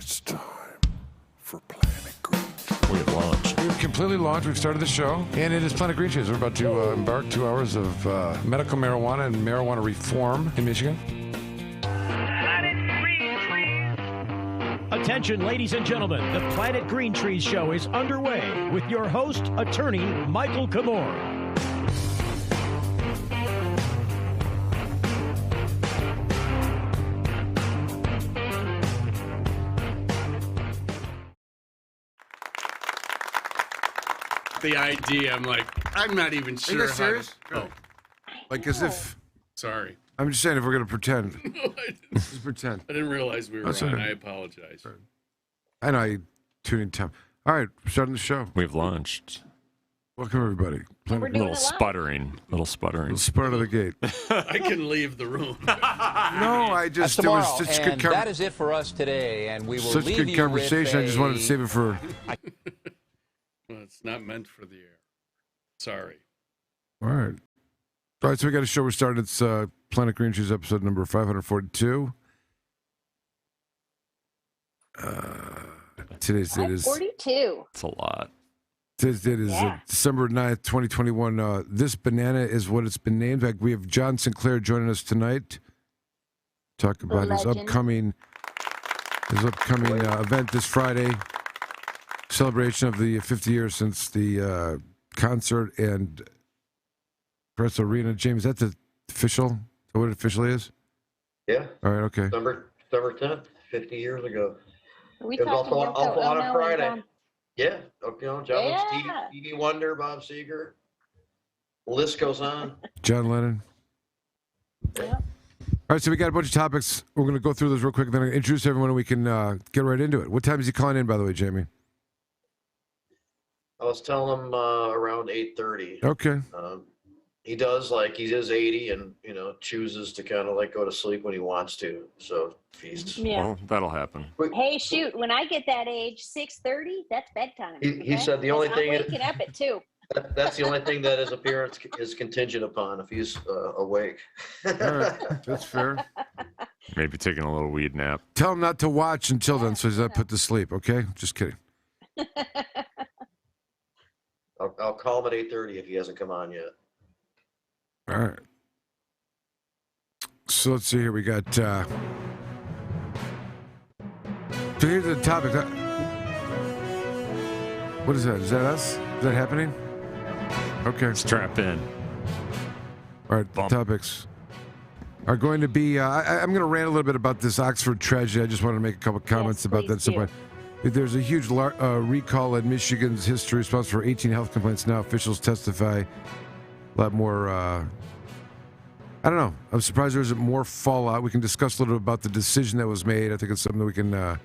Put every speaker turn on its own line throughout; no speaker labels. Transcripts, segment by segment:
It's time for Planet Green.
We have launched.
We've completely launched. We've started the show, and it is Planet Green Trees. We're about to embark 2 hours of medical marijuana and marijuana reform in Michigan.
Attention, ladies and gentlemen, the Planet Green Trees show is underway with your host, Attorney Michael Komorn.
The idea, I'm like, I'm not even sure.
Are you serious?
Oh,
Like as if.
sorry.
I'm just saying if we're going to pretend. Just pretend.
I didn't realize we were
That's
on.
all right.
I apologize.
I know I tune in time. All right, we're starting the show.
We've launched.
Welcome, everybody. Planet
A little sputtering.
Little spur out of the gate.
I can leave the room.
No, I just. It was such good
that is it for us today, and we will
such
leave
good
you
conversation.
with
I just wanted to save it for.
Well, it's not meant for the air. Sorry.
All right. All right, so we got a show we're starting. It's Planet Green Trees episode number 542. Today's date is
42.
It's a lot.
Today's date is December 9th, 2021. This banana is what it's been named. We have John Sinclair joining us tonight. Talk about his upcoming event this Friday. Celebration of the 50 years since the concert and press arena. James, that's official? Is that what it officially is?
Yeah.
All right, okay.
December 10th, 50 years ago.
Are we
It was
talking
also on a Friday.
and
Yeah. Okay, John
Yeah.
Stevie Wonder, Bob Seger. The list goes on.
John Lennon.
Yeah.
All right, so we got a bunch of topics. We're going to go through those real quick, then I'll introduce everyone and we can get right into it. What time is he calling in, by the way, Jamie?
I was telling him around 8:30.
Okay.
He does, like, he is 80 and, chooses to kind of, like, go to sleep when he wants to. So if he's...
Yeah.
Well, that'll happen.
Hey, shoot, when I get that age, 6:30, that's bedtime.
He said the only thing...
I'm waking up at 2.
That's the only thing that his appearance is contingent upon if he's awake.
All right, that's fair.
Maybe taking a little weed nap.
Tell him not to watch until then so he's not put to sleep, okay? Just kidding.
I'll call him at 8:30 if he hasn't come on yet.
All right. So let's see here. We got. So here's the topic. What is that? Is that us? Is that happening? Okay.
Strap in.
All right. The topics are going to be. I'm going to rant a little bit about this Oxford tragedy. I just wanted to make a couple comments about that. So, there's a huge recall in Michigan's history responsible for 18 health complaints. Now officials testify. A lot more. I don't know. I'm surprised there isn't more fallout. We can discuss a little bit about the decision that was made. I think it's something that we can spend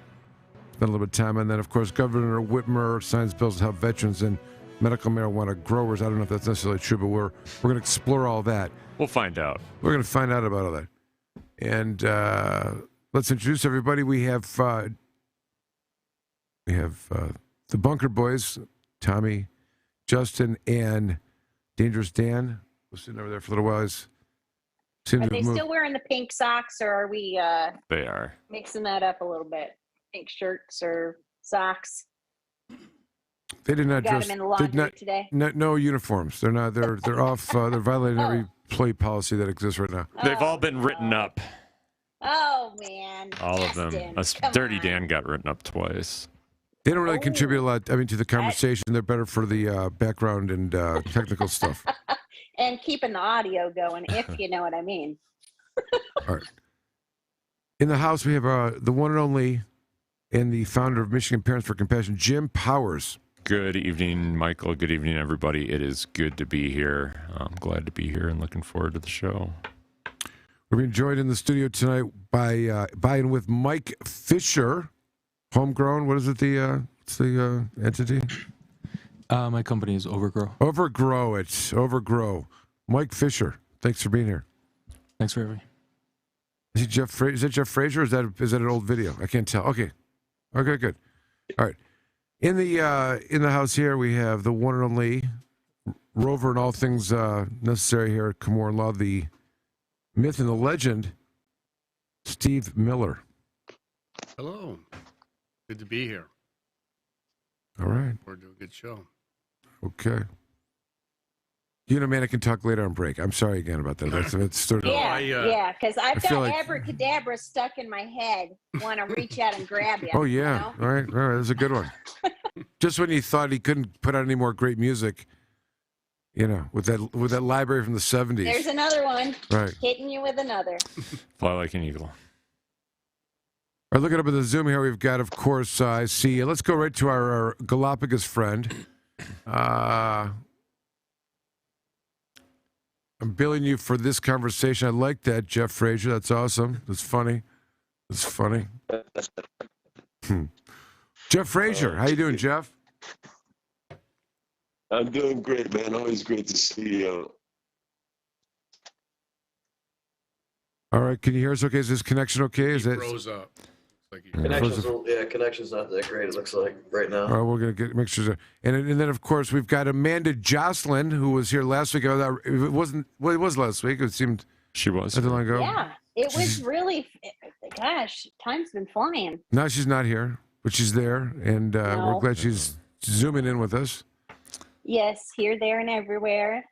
a little bit of time on. And then, of course, Governor Whitmer signs bills to help veterans and medical marijuana growers. I don't know if that's necessarily true, but we're going to explore all that.
We'll find out.
We're going to find out about all that. And let's introduce everybody. We have the Bunker Boys, Tommy, Justin, and Dangerous Dan was sitting over there for a little while.
Are they still wearing the pink socks, or are we
They are.
mixing that up a little bit? Pink shirts or socks?
They did not
Got
dress.
them in the laundry today.
No uniforms. They're not. They're off. They're violating every employee policy that exists right now.
They've all been written up.
Oh man!
All of them.
Justin,
Dirty
come
Dan got written up twice.
They don't really contribute a lot. I mean, to the conversation. They're better for the background and technical stuff.
and keeping the audio going, if you know what I mean.
All right. In the house, we have the one and only, and the founder of Michigan Parents for Compassion, Jim Powers.
Good evening, Michael. Good evening, everybody. It is good to be here. I'm glad to be here and looking forward to the show.
We're being joined in the studio tonight by and with Mike Fisher, homegrown. What is it? What's the entity?
My company is Overgrow.
Overgrow. Mike Fisher. Thanks for being here.
Thanks for having me.
Is that Jeff Frazier? Or is that an old video? I can't tell. Okay, good. All right. In the house here, we have the one and only rover in all things necessary here at Komorn Law, the myth and the legend, Steve Miller.
Hello. Good to be here.
All right.
We're doing a good show.
Okay. Man, I can talk later on break. I'm sorry again about that. That's sort of,
Yeah, because I've
feel
got
like-
abracadabra stuck in my head. Want to reach out and grab you.
Oh yeah.
You know?
All right. That's a good one. Just when you thought he couldn't put out any more great music, with that library from the 70s.
There's another one.
Right.
Hitting you with another.
Fly like an eagle.
All right, looking up at the Zoom here, we've got, of course, I see. Let's go right to our Galapagos friend. I'm billing you for this conversation. I like that, Jeff Frazier. That's awesome. That's funny. That's funny. Jeff Frazier, how you doing, Jeff?
I'm doing great, man. Always great to see you.
All right, can you hear us okay? Is this connection okay? Is
He
that
froze up. Looks like he-
Connection's not that great. It looks like right now.
all right, we're going to get mixtures. And then, of course, we've got Amanda Joslin, who was here last week. It wasn't, well, it was last week. It seemed
She was.
not too long ago.
Yeah, it was really. Gosh, time's been flying.
Now she's not here, but she's there, and we're
No.
glad she's zooming in with us.
Yes, here, there, and everywhere.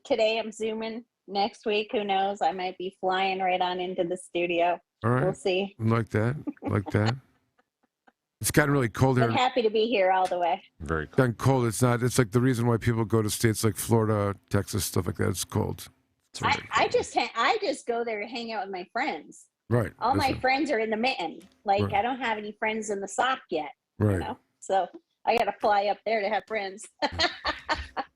Today I'm zooming. Next week, who knows? I might be flying right on into the studio.
All right.
We'll see.
Like that. Like that. It's gotten really cold here.
But happy to be here all the way.
Very
It's
cool.
gotten cold. It's not. It's like the reason why people go to states like Florida, Texas, stuff like that. It's cold.
It's very
I just go there to hang out with my friends.
Right.
All
That's
my
right.
friends are in the mitten. Like
Right.
I don't have any friends in the sock yet.
Right.
You know, so I got to fly up there to have friends.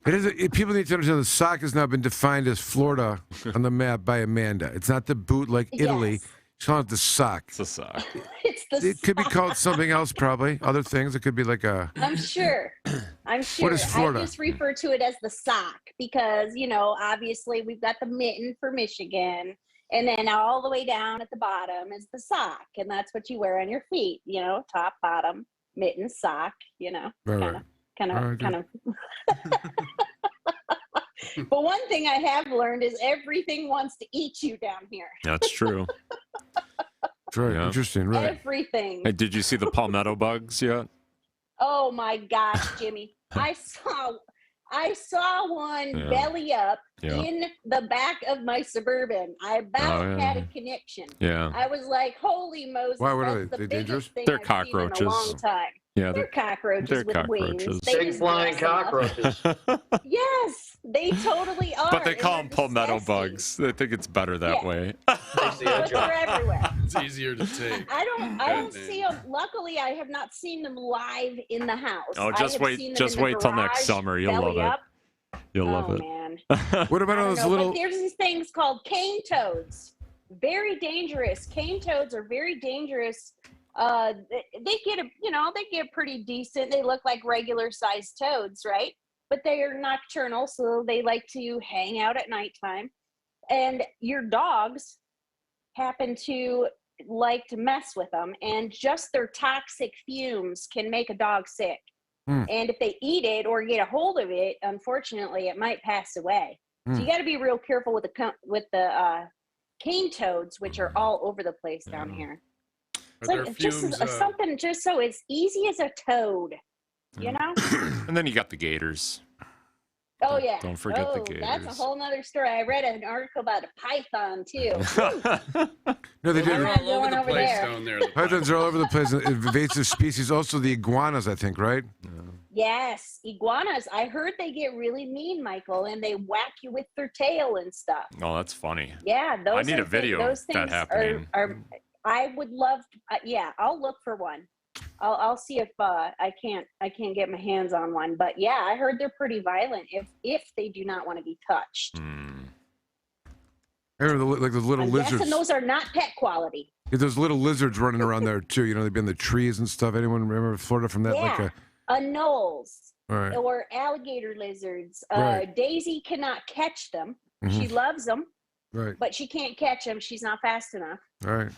People need to understand the sock has now been defined as Florida on the map by Amanda. It's not the boot like Italy.
Yes.
She's calling it the sock.
It's a sock.
It's the.
It could be
sock.
called something else, probably. Other things. It could be like a.
I'm sure. I'm sure.
What is Florida?
I just refer to it as the sock because, obviously we've got the mitten for Michigan. And then all the way down at the bottom is the sock. And that's what you wear on your feet, top, bottom, mitten, sock,
Right.
kind
All right,
of. But one thing I have learned is everything wants to eat you down here.
That's true.
That's right.
Yeah.
Interesting. Right.
Everything.
Hey, did you see the palmetto bugs yet?
Oh my gosh, Jimmy. I saw one
Yeah.
belly up
Yeah.
in the back of my Suburban. I about
Oh, yeah.
had a connection.
Yeah.
I was like, holy Moses.
Why, what are
that's
they?
the
They dangerous?
biggest thing
They're
I've seen
cockroaches.
in a long time.
Yeah.
They're cockroaches
they're
with
cockroaches.
wings. They
Big
just
flying
dress them up.
cockroaches.
Yes, they totally are.
But they
and
call
they're
them palmetto
disgusting.
bugs. They think it's better that
Yeah.
way.
Takes the
But
edge
they're
off.
everywhere.
It's easier to take.
I don't
Bad
see
name.
them. Luckily, I have not seen them live in the house.
Oh,
I
just
have
wait-
seen them
just
in the
wait till next
garage,
summer. You'll
belly
love it.
up.
You'll love
Oh,
it.
man.
What about
I
all
don't
those
know,
little?
but there's these things called cane toads. Very dangerous. Cane toads are very dangerous. They get pretty decent. They look like regular sized toads, right? But they are nocturnal, so they like to hang out at nighttime. And your dogs happen to like to mess with them, and just their toxic fumes can make a dog sick.
Hmm.
And if they eat it or get a hold of it, unfortunately, it might pass away. So you got to be real careful with the cane toads, which are all over the place down here. It's
Are there
like just
fumes,
something just so as easy as a toad, you know?
And then you got the gators.
Oh yeah.
Don't forget the
That's a
gators.
whole nother story. I read an article about a python too.
No, they
I'm
did.
They're
not
all over
going
the
over
place
there.
down there. the
Pythons are all over the place. Invasive species. Also, the iguanas, I think, right?
Yes, iguanas. I heard they get really mean, Michael, and they whack you with their tail and stuff.
Oh, that's funny.
Yeah, those.
I need
are
a video
those
of that
things
happening.
Are I would love. Yeah, I'll look for one. I'll see if I can't get my hands on one. But yeah, I heard they're pretty violent if they do not want to be touched.
I remember like those little
I'm
lizards.
guessing those are not pet quality.
Yeah, those little lizards running around there too. They've been in the trees and stuff. Anyone remember Florida from that?
Yeah, anoles
All right.
or alligator lizards.
Right.
Daisy cannot catch them. She
Mhm.
loves them,
Right.
but she can't catch them. She's not fast enough.
All right.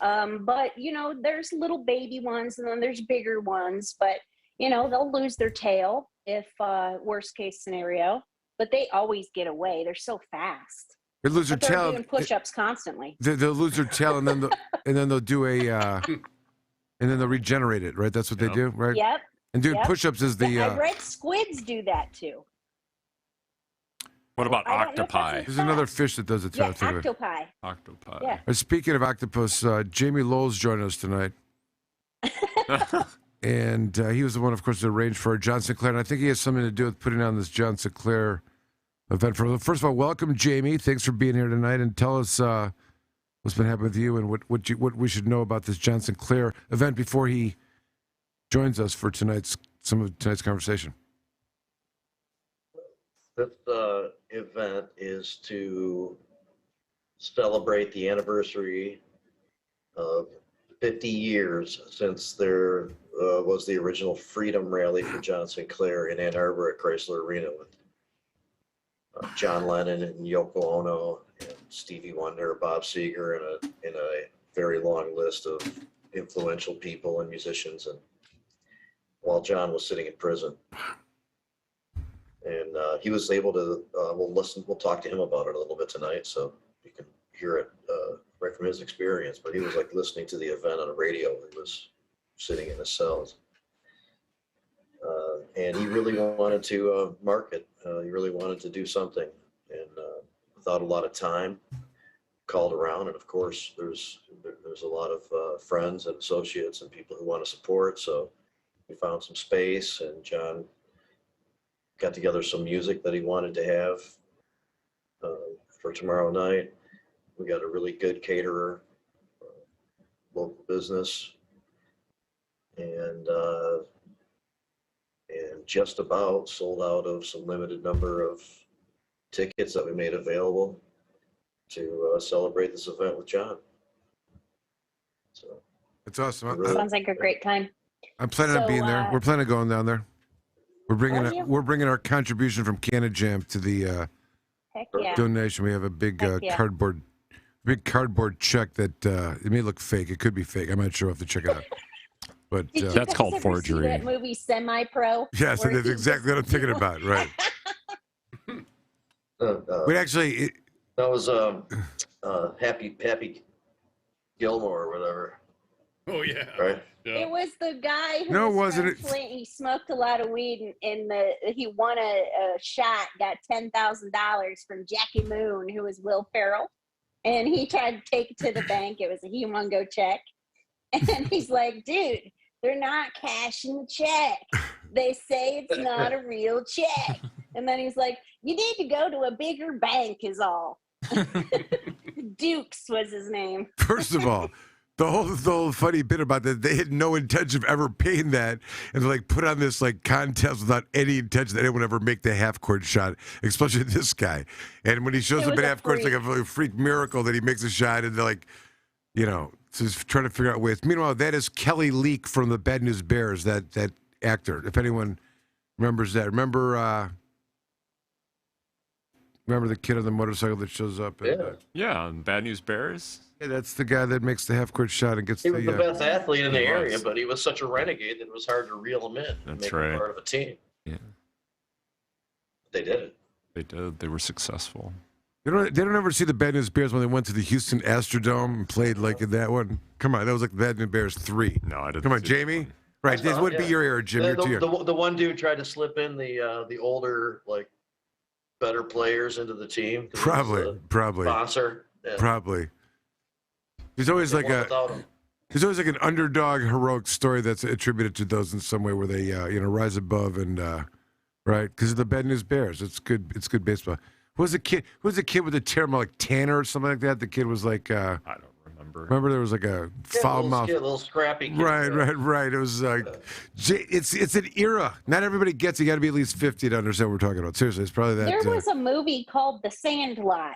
But there's little baby ones and then there's bigger ones, but they'll lose their tail if worst case scenario, but they always get away. They're so fast.
They lose their
But they're
tail.
doing push-ups constantly.
They'll lose their tail, and then they'll do a And then they'll regenerate it, right? That's what they do, right?
Yep.
And doing
Yep.
push-ups is the.
I read squids do that too.
What about
I don't know if that's
octopi?
a
There's another fish that does it too.
Yeah,
I think of it.
octopi.
Octopi.
Yeah.
Speaking of octopus, Jamie Lowell's joining us tonight. And he was the one, of course, that arranged for John Sinclair. And I think he has something to do with putting on this John Sinclair event. First of all, welcome, Jamie. Thanks for being here tonight. And tell us what's been happening with you and what we should know about this John Sinclair event before he joins us for tonight's conversation.
This event is to celebrate the anniversary of 50 years since there was the original Freedom Rally for John Sinclair in Ann Arbor at Chrysler Arena with John Lennon and Yoko Ono and Stevie Wonder, Bob Seger, and a very long list of influential people and musicians. And while John was sitting in prison, and he was able to. We'll talk to him about it a little bit tonight, so you can hear it right from his experience. But he was like listening to the event on the radio. He was sitting in his cells, and he really wanted to market. He really wanted to do something, and without a lot of time, called around. And of course, there's a lot of friends and associates and people who want to support. So we found some space, and John got together some music that he wanted to have for tomorrow night. We got a really good caterer, local business, and just about sold out of some limited number of tickets that we made available to celebrate this event with John. So
That's awesome.
Sounds like a great time.
I'm planning on being there. We're planning on going down there. We're bringing our contribution from Canada Jam to the
Heck yeah.
donation. We have a big cardboard check that it may look fake. It could be fake. I'm not sure. I'll have to check it out. But
Did you
that's
guys
called
ever
forgery.
See that movie Semi-Pro?
yes, and that's exactly what I'm thinking about. Right. But actually,
that was Happy Gilmore or whatever.
Oh yeah.
Right.
Yeah.
It was the guy who
No,
was
wasn't
from
it?
Flint. He smoked a lot of weed, and he won a shot, got $10,000 from Jackie Moon, who was Will Ferrell, and he tried to take it to the bank. It was a humongo check, and he's like, "Dude, they're not cashing the check. They say it's not a real check." And then he's like, "You need to go to a bigger bank, is all." Dukes was his name.
First of all, the whole funny bit about that, they had no intention of ever paying that, and like put on this like contest without any intention that anyone would ever make the half court shot, especially this guy. And when he shows up at half court, it's like a freak miracle that he makes a shot, and they're like, so he's trying to figure out ways. Meanwhile, that is Kelly Leak from the Bad News Bears, that actor. If anyone remembers that, remember the kid on the motorcycle that shows up? And,
Yeah, Bad News Bears.
yeah, that's the guy that makes the half court shot and gets
He was the best athlete in the
He
area,
was.
but he was such a renegade that it was hard to reel him in and
That's
make
right.
him part of a team.
Yeah,
They did it.
they did. They were successful.
They don't ever see the Bad News Bears when they went to the Houston Astrodome and played like in that one. Come on, that was like the Bad News Bears 3.
No, I didn't.
Come on,
see
Jamie.
that one.
Right, this would be your era, Jim. You're too young.
The one dude tried to slip in the older, like, better players into the team. 'cause he was
Probably.
the sponsor. Yeah.
Probably. There's always
They
like
won without him.
there's always like an underdog heroic story that's attributed to those in some way where they rise above and right because of the Bad News Bears. It's good baseball. Who was the kid with the terrible like Tanner or something like that? The kid was like
I don't remember.
remember there was like a foul mouth.
Little scrappy kid.
Right. It was like, it's an era. Not everybody gets it. You got to be at least 50 to understand what we're talking about. Seriously, it's probably that.
There was a movie called The Sandlot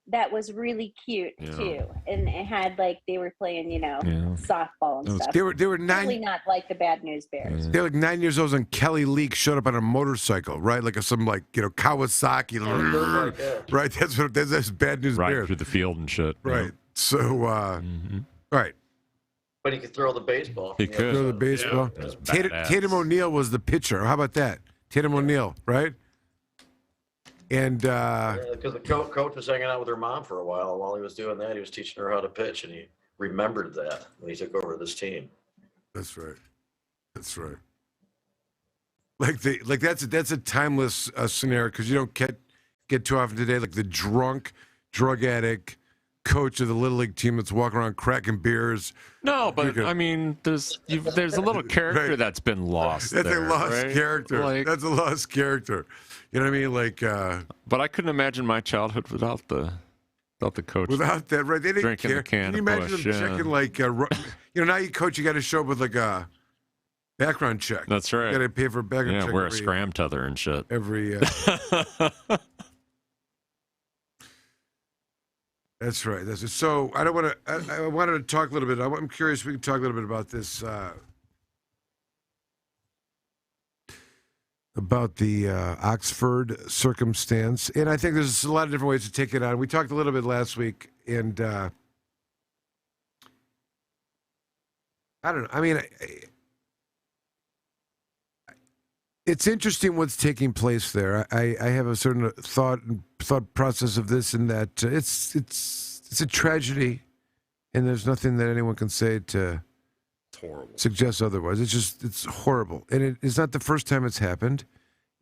that was really cute too, and it had like they were playing, softball and stuff.
They were
Really
9.
not like the Bad News Bears.
They were like 9 years old, and Kelly Leak showed up on a motorcycle, right? Like some Kawasaki, right? That's Bad News
Right
Bears,
through the field and shit.
right? So, right,
But he could throw the baseball.
He could.
throw the baseball.
It was
Tatum,
badass.
Tatum O'Neal was the pitcher. How about that? Tatum O'Neal, right? And
Because the coach was hanging out with her mom for a while he was doing that, he was teaching her how to pitch, and he remembered that when he took over this team.
That's right. That's right. Like that's a timeless scenario because you don't get too often today. Like the drunk, drug addict coach of the Little League team that's walking around cracking beers.
No, but I mean, there's a little character
Right.
that's been lost.
That's
there,
a lost
right?
character.
Like,
That's a lost character. You know what I mean? Like
but I couldn't imagine my childhood without the coach.
without that, right? They didn't
Drinking
care.
the can
Can you
of
imagine
Busch,
them
yeah.
checking like now you coach, you got to show up with like a background check.
That's right.
You got to pay for a background
Yeah,
check.
wear a scram tether and shit.
Every. That's right. That's it. So I don't want to. I wanted to talk a little bit. I'm curious. If we can talk a little bit about this. About the Oxford circumstance, and I think there's a lot of different ways to take it on. We talked a little bit last week, and I don't know. I mean, it's interesting what's taking place there. I have a certain thought process of this, and that it's a tragedy, and there's nothing that anyone can say to
Horrible.
suggest otherwise. It's horrible, and it's not the first time it's happened.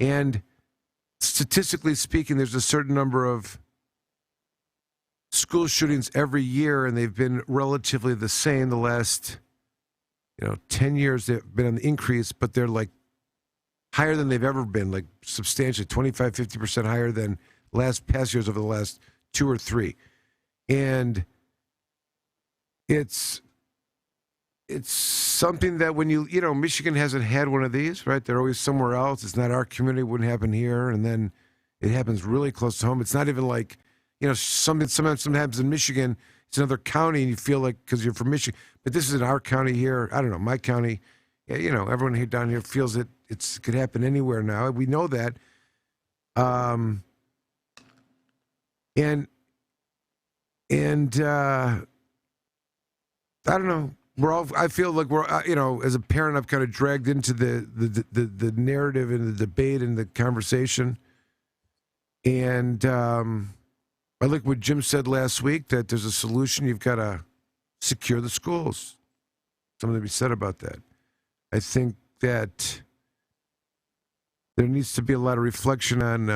And statistically speaking, there's a certain number of school shootings every year, and they've been relatively the same the last 10 years. They've been on the increase, but they're like higher than they've ever been, like substantially 25-50% higher than past years over the last 2 or 3. And it's something that when Michigan hasn't had one of these, right? They're always somewhere else. It's not our community. It wouldn't happen here. And then it happens really close to home. It's not even like, something happens in Michigan. It's another county and you feel like, because you're from Michigan, but this is in our county here. I don't know, my county. Yeah, everyone here down here feels it. It could happen anywhere now. We know that. I don't know. I feel like we're, as a parent, I've kind of dragged into the narrative and the debate and the conversation. And I like what Jim said last week, that there's a solution. You've got to secure the schools. Something to be said about that. I think that there needs to be a lot of reflection on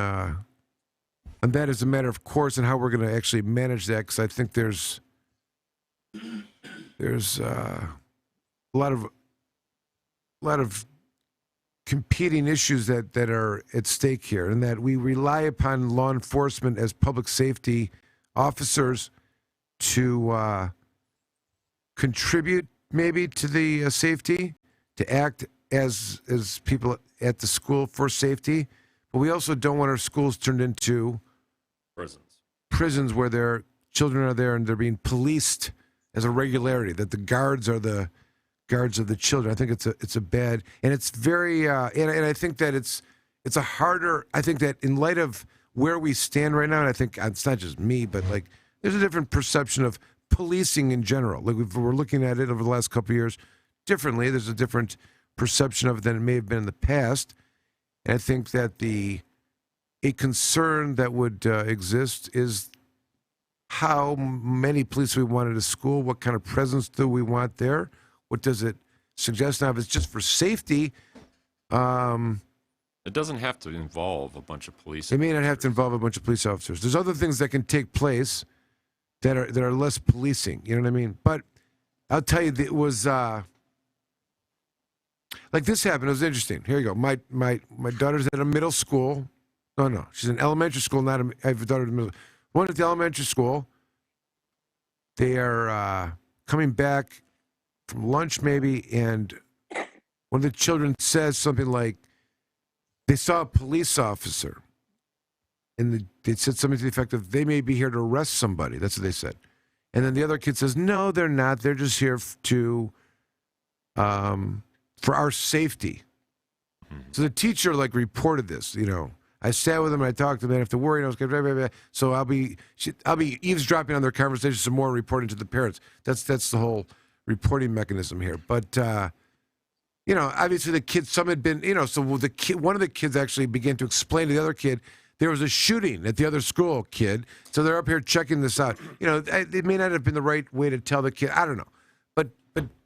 that as a matter of course and how we're going to actually manage that, because I think there's a lot of competing issues that are at stake here, and that we rely upon law enforcement as public safety officers to contribute maybe to the safety, to act as people at the school for safety, but we also don't want our schools turned into prisons where their children are there and they're being policed as a regularity, that the guards are the guards of the children. I think it's a bad, and it's very, and I think that it's a harder, I think that in light of where we stand right now, and I think it's not just me, but like there's a different perception of policing in general. Like we're looking at it over the last couple of years differently. There's a different perception of it than it may have been in the past. And I think that a concern that would exist is how many police we want at a school, what kind of presence do we want there, what does it suggest? Now, if it's just for safety,
it doesn't have to involve a bunch of police.
It may not have to involve a bunch of police officers. There's other things that can take place that are less policing. You know what I mean? But I'll tell you, it was like this happened. It was interesting. Here you go. My daughter's at a middle school. No, she's in elementary school. I have a daughter in the middle. One at the elementary school. They are coming back from lunch maybe, and one of the children says something like, they saw a police officer, and they said something to the effect of, they may be here to arrest somebody. That's what they said. And then the other kid says, no, they're not. They're just here to, for our safety. So the teacher reported this, I sat with him, I talked to them, I have to worry, blah, blah, blah, blah. So I'll be eavesdropping on their conversation some more and reporting to the parents. That's the whole reporting mechanism here. But obviously the kids, some had been, so one of the kids actually began to explain to the other kid, there was a shooting at the other school, kid. So they're up here checking this out. It may not have been the right way to tell the kid. I don't know. But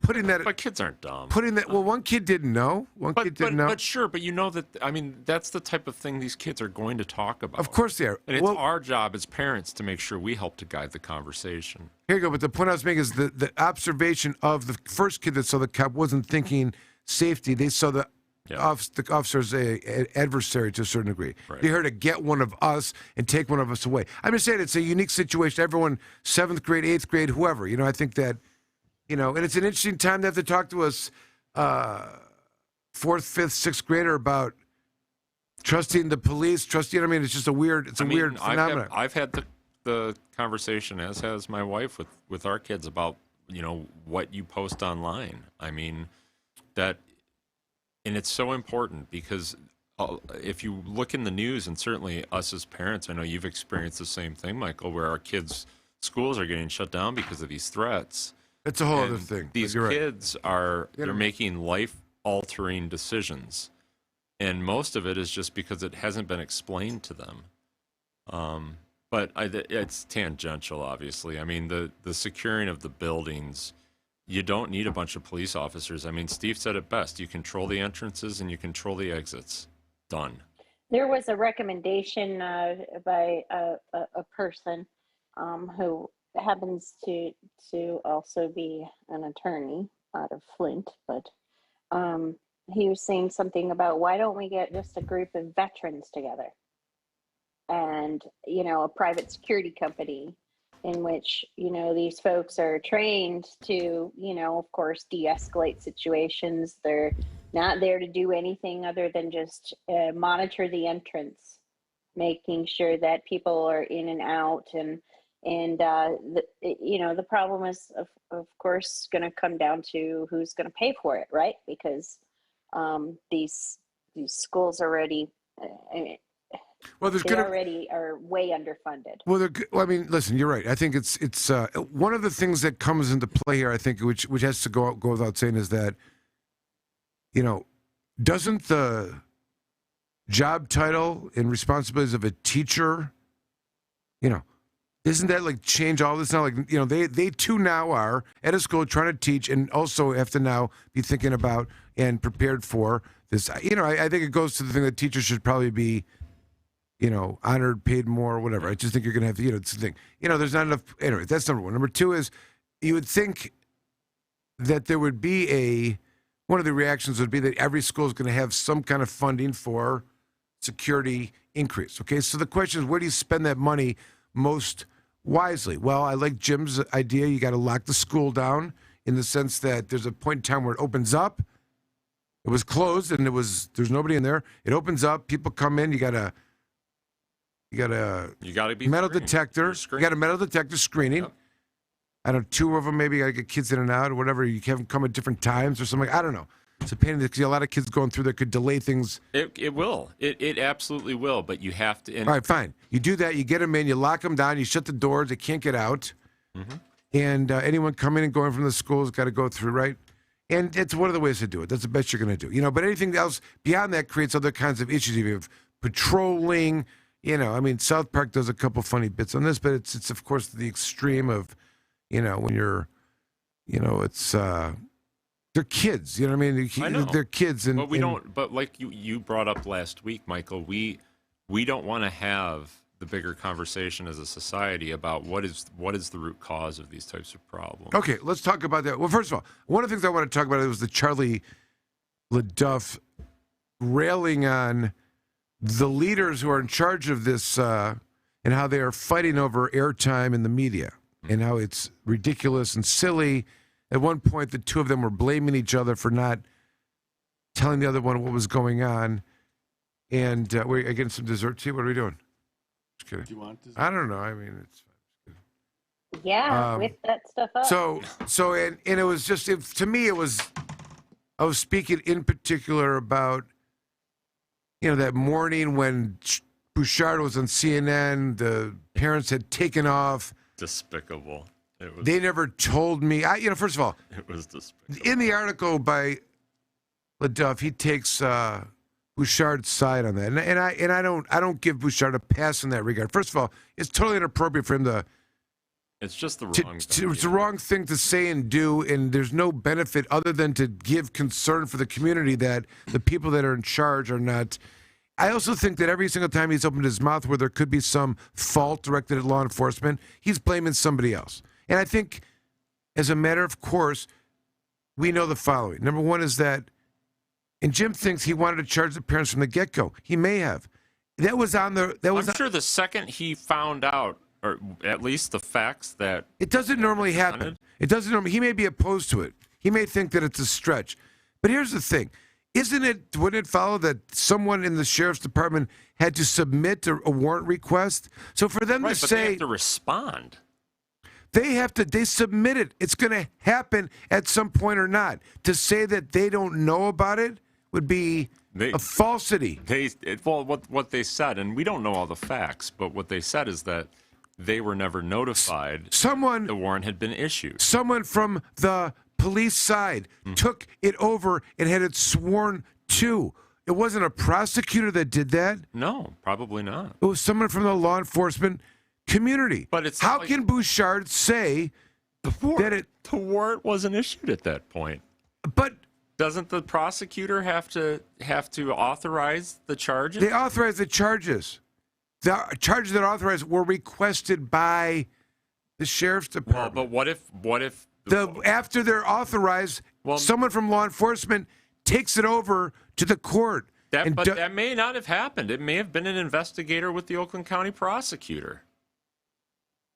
putting that,
But kids aren't dumb.
well, one kid didn't know. One kid didn't know.
But sure, but you know that, I mean, that's the type of thing these kids are going to talk about.
Of course they are.
And it's our job as parents to make sure we help to guide the conversation.
Here you go. But the point I was making is the observation of the first kid that saw the cop wasn't thinking safety. They saw the officer as an adversary to a certain degree.
Right.
They heard to get one of us and take one of us away. I'm just saying it's a unique situation. Everyone, 7th grade, 8th grade, whoever. I think that, and it's an interesting time to have to talk to us 4th, 5th, 6th grader about trusting the police. It's just a weird phenomenon.
I've had the conversation, as has my wife, with our kids about, what you post online. I mean, and it's so important because if you look in the news, and certainly us as parents, I know you've experienced the same thing, Michael, where our kids' schools are getting shut down because of these threats.
It's a whole other thing.
These kids they're making life-altering decisions, and most of it is just because it hasn't been explained to them. But it's tangential, obviously. I mean, the securing of the buildings, you don't need a bunch of police officers. I mean, Steve said it best. You control the entrances and you control the exits. Done.
There was a recommendation by a person who happens to also be an attorney out of Flint, but he was saying something about, why don't we get just a group of veterans together and a private security company in which these folks are trained to of course de-escalate situations. They're not there to do anything other than just monitor the entrance, making sure that people are in and out, and the problem is of course going to come down to who's going to pay for it, right? Because these schools already already are way underfunded.
Well, I mean, listen, you're right. I think it's one of the things that comes into play here, I think, which has to go without saying, is that doesn't the job title and responsibilities of a teacher, isn't that like change all this now? Like, they too now are at a school trying to teach and also have to now be thinking about and prepared for this. I think it goes to the thing that teachers should probably be, honored, paid more, whatever. I just think you're going to have to, it's the thing. There's not enough. Anyway, that's number one. Number two is you would think that there would be one of the reactions would be that every school is going to have some kind of funding for security increase. Okay, so the question is, where do you spend that money most wisely? Well, I like Jim's idea. You got to lock the school down in the sense that there's a point in time where it opens up. It was closed and there's nobody in there. It opens up. People come in. You got a metal detector. You got a metal detector screening. Yep. I don't know, 2 of them maybe. You got to get kids in and out or whatever. You have them come at different times or something. I don't know. It's a pain in the, because a lot of kids going through there could delay things.
It will. It absolutely will. But you have to.
All right, fine. You do that. You get them in. You lock them down. You shut the doors. They can't get out. Mm-hmm. And anyone coming and going from the school has got to go through, right? And it's one of the ways to do it. That's the best you're going to do. But anything else beyond that creates other kinds of issues. You have patrolling. South Park does a couple funny bits on this, but it's of course the extreme of, when you're, it's they're kids. You know what I mean?
I know.
They're kids,
but we don't. But like you brought up last week, Michael, we don't want to have the bigger conversation as a society about what is the root cause of these types of problems.
Okay, let's talk about that. Well, first of all, one of the things I want to talk about was the Charlie LeDuff railing on the leaders who are in charge of this and how they are fighting over airtime in the media and how it's ridiculous and silly. At one point, the two of them were blaming each other for not telling the other one what was going on. And we're getting some dessert tea. What are we doing? Just kidding.
Do you want dessert?
I don't know. I mean, it's fine.
Yeah, whip that stuff up.
So and it was just, to me, I was speaking in particular about, that morning when Bouchard was on CNN, the parents had taken off.
Despicable.
They never told me. First of all,
it was despicable.
In the article by LeDuff, he takes Bouchard's side on that, and I don't give Bouchard a pass in that regard. First of all, it's totally inappropriate for him to
It's just the wrong thing.
It's the wrong thing to say and do, and there's no benefit other than to give concern for the community that the people that are in charge are not. I also think that every single time he's opened his mouth where there could be some fault directed at law enforcement, he's blaming somebody else. And I think, as a matter of course, we know the following. Number one is that, and Jim thinks he wanted to charge the parents from the get-go. He may have. That was on the.
I'm sure the second he found out, or at least the facts that
it doesn't normally happen. It doesn't normally. He may be opposed to it. He may think that it's a stretch. But here's the thing: wouldn't it follow that someone in the sheriff's department had to submit a warrant request? So for them to say
they have to respond.
They submit it. It's going to happen at some point or not. To say that they don't know about it would be a falsity.
What they said, and we don't know all the facts, but what they said is that they were never notified the warrant had been issued.
Someone from the police side took it over and had it sworn to. It wasn't a prosecutor that did that.
No, probably not.
It was someone from the law enforcement community.
But it's
how can Bouchard say
the warrant wasn't issued at that point?
But
doesn't the prosecutor have to authorize the charges?
They authorize the charges. The charges that are authorized were requested by the sheriff's department.
Well, but what if
after they're authorized, someone from law enforcement takes it over to the court?
That may not have happened. It may have been an investigator with the Oakland County prosecutor.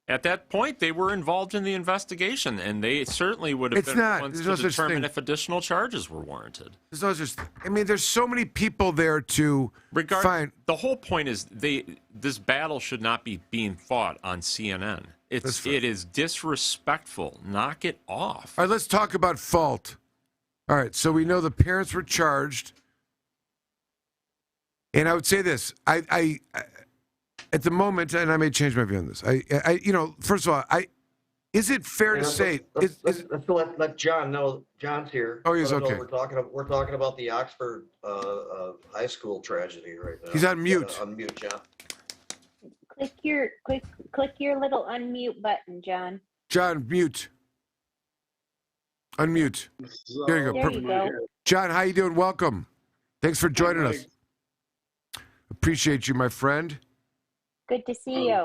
At that point, they were involved in the investigation, and they certainly would have been the ones to determine if additional charges were warranted.
There's so many people there to find.
The whole point is this battle should not be being fought on CNN. It is disrespectful. Knock it off.
All right, let's talk about fault. All right, so we know the parents were charged, and I would say this: I at the moment, and I may change my view on this. First of all, is it fair to say?
Let's let John know. John's here.
Oh, he's okay.
We're talking about the Oxford high school tragedy right now.
He's on mute.
Unmute, John.
Click your little unmute button, John.
John, mute. Unmute. There you go.
There you go.
John, how you doing? Welcome. Thanks for joining us. Appreciate you, my friend.
Good to see you.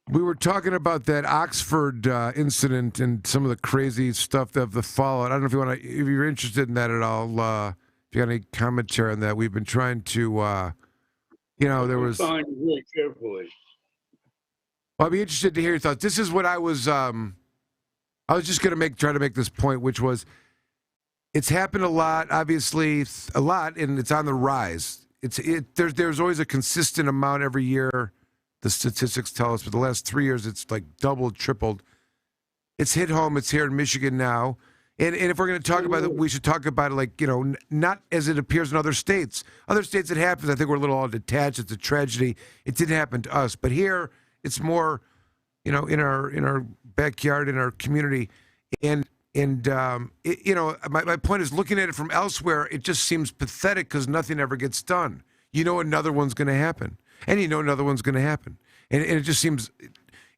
We were talking about that Oxford incident and some of the crazy stuff of the fallout. I don't know if you're interested in that at all. If you got any commentary on that, we've been trying to, there was.
Very carefully.
Well, I'd be interested to hear your thoughts. This is what I was just going to try to make this point, which was, it's happened a lot, obviously, and it's on the rise. There's always a consistent amount every year. The statistics tell us, but the last 3 years, it's like doubled, tripled. It's hit home. It's here in Michigan now. And if we're going to talk about it, we should talk about it not as it appears in other states. Other states it happens. I think we're a little all detached. It's a tragedy. It didn't happen to us. But here, it's more, in our backyard, in our community. My point is, looking at it from elsewhere, it just seems pathetic because nothing ever gets done. Another one's going to happen. And another one's going to happen. And it just seems,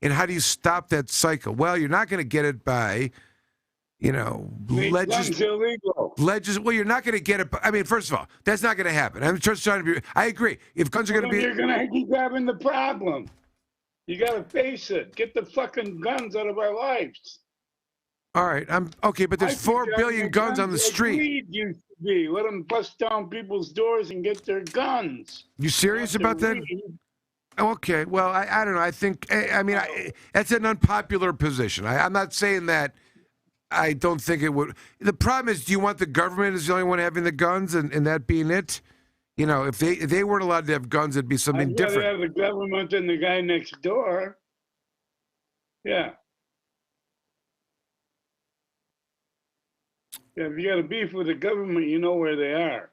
and how do you stop that cycle? Well, you're not going to get it by,
illegal.
Well, you're not going to get it. First of all, that's not going to happen. I'm just trying to be, I agree. If guns are going to be.
You're going to keep having the problem. You got to face it. Get the fucking guns out of our lives.
All right, I'm okay, but there's 4 billion guns on the street.
Weed used to be. Let them bust down people's doors and get their guns.
You serious about that? Okay, well, I don't know. I think, that's an unpopular position. I'm not saying that I don't think it would. The problem is, do you want the government as the only one having the guns and that being it? If they weren't allowed to have guns, it'd be something different.
I'd rather have the government than the guy next door. Yeah. Yeah, if you got a beef with the government, you know where they are.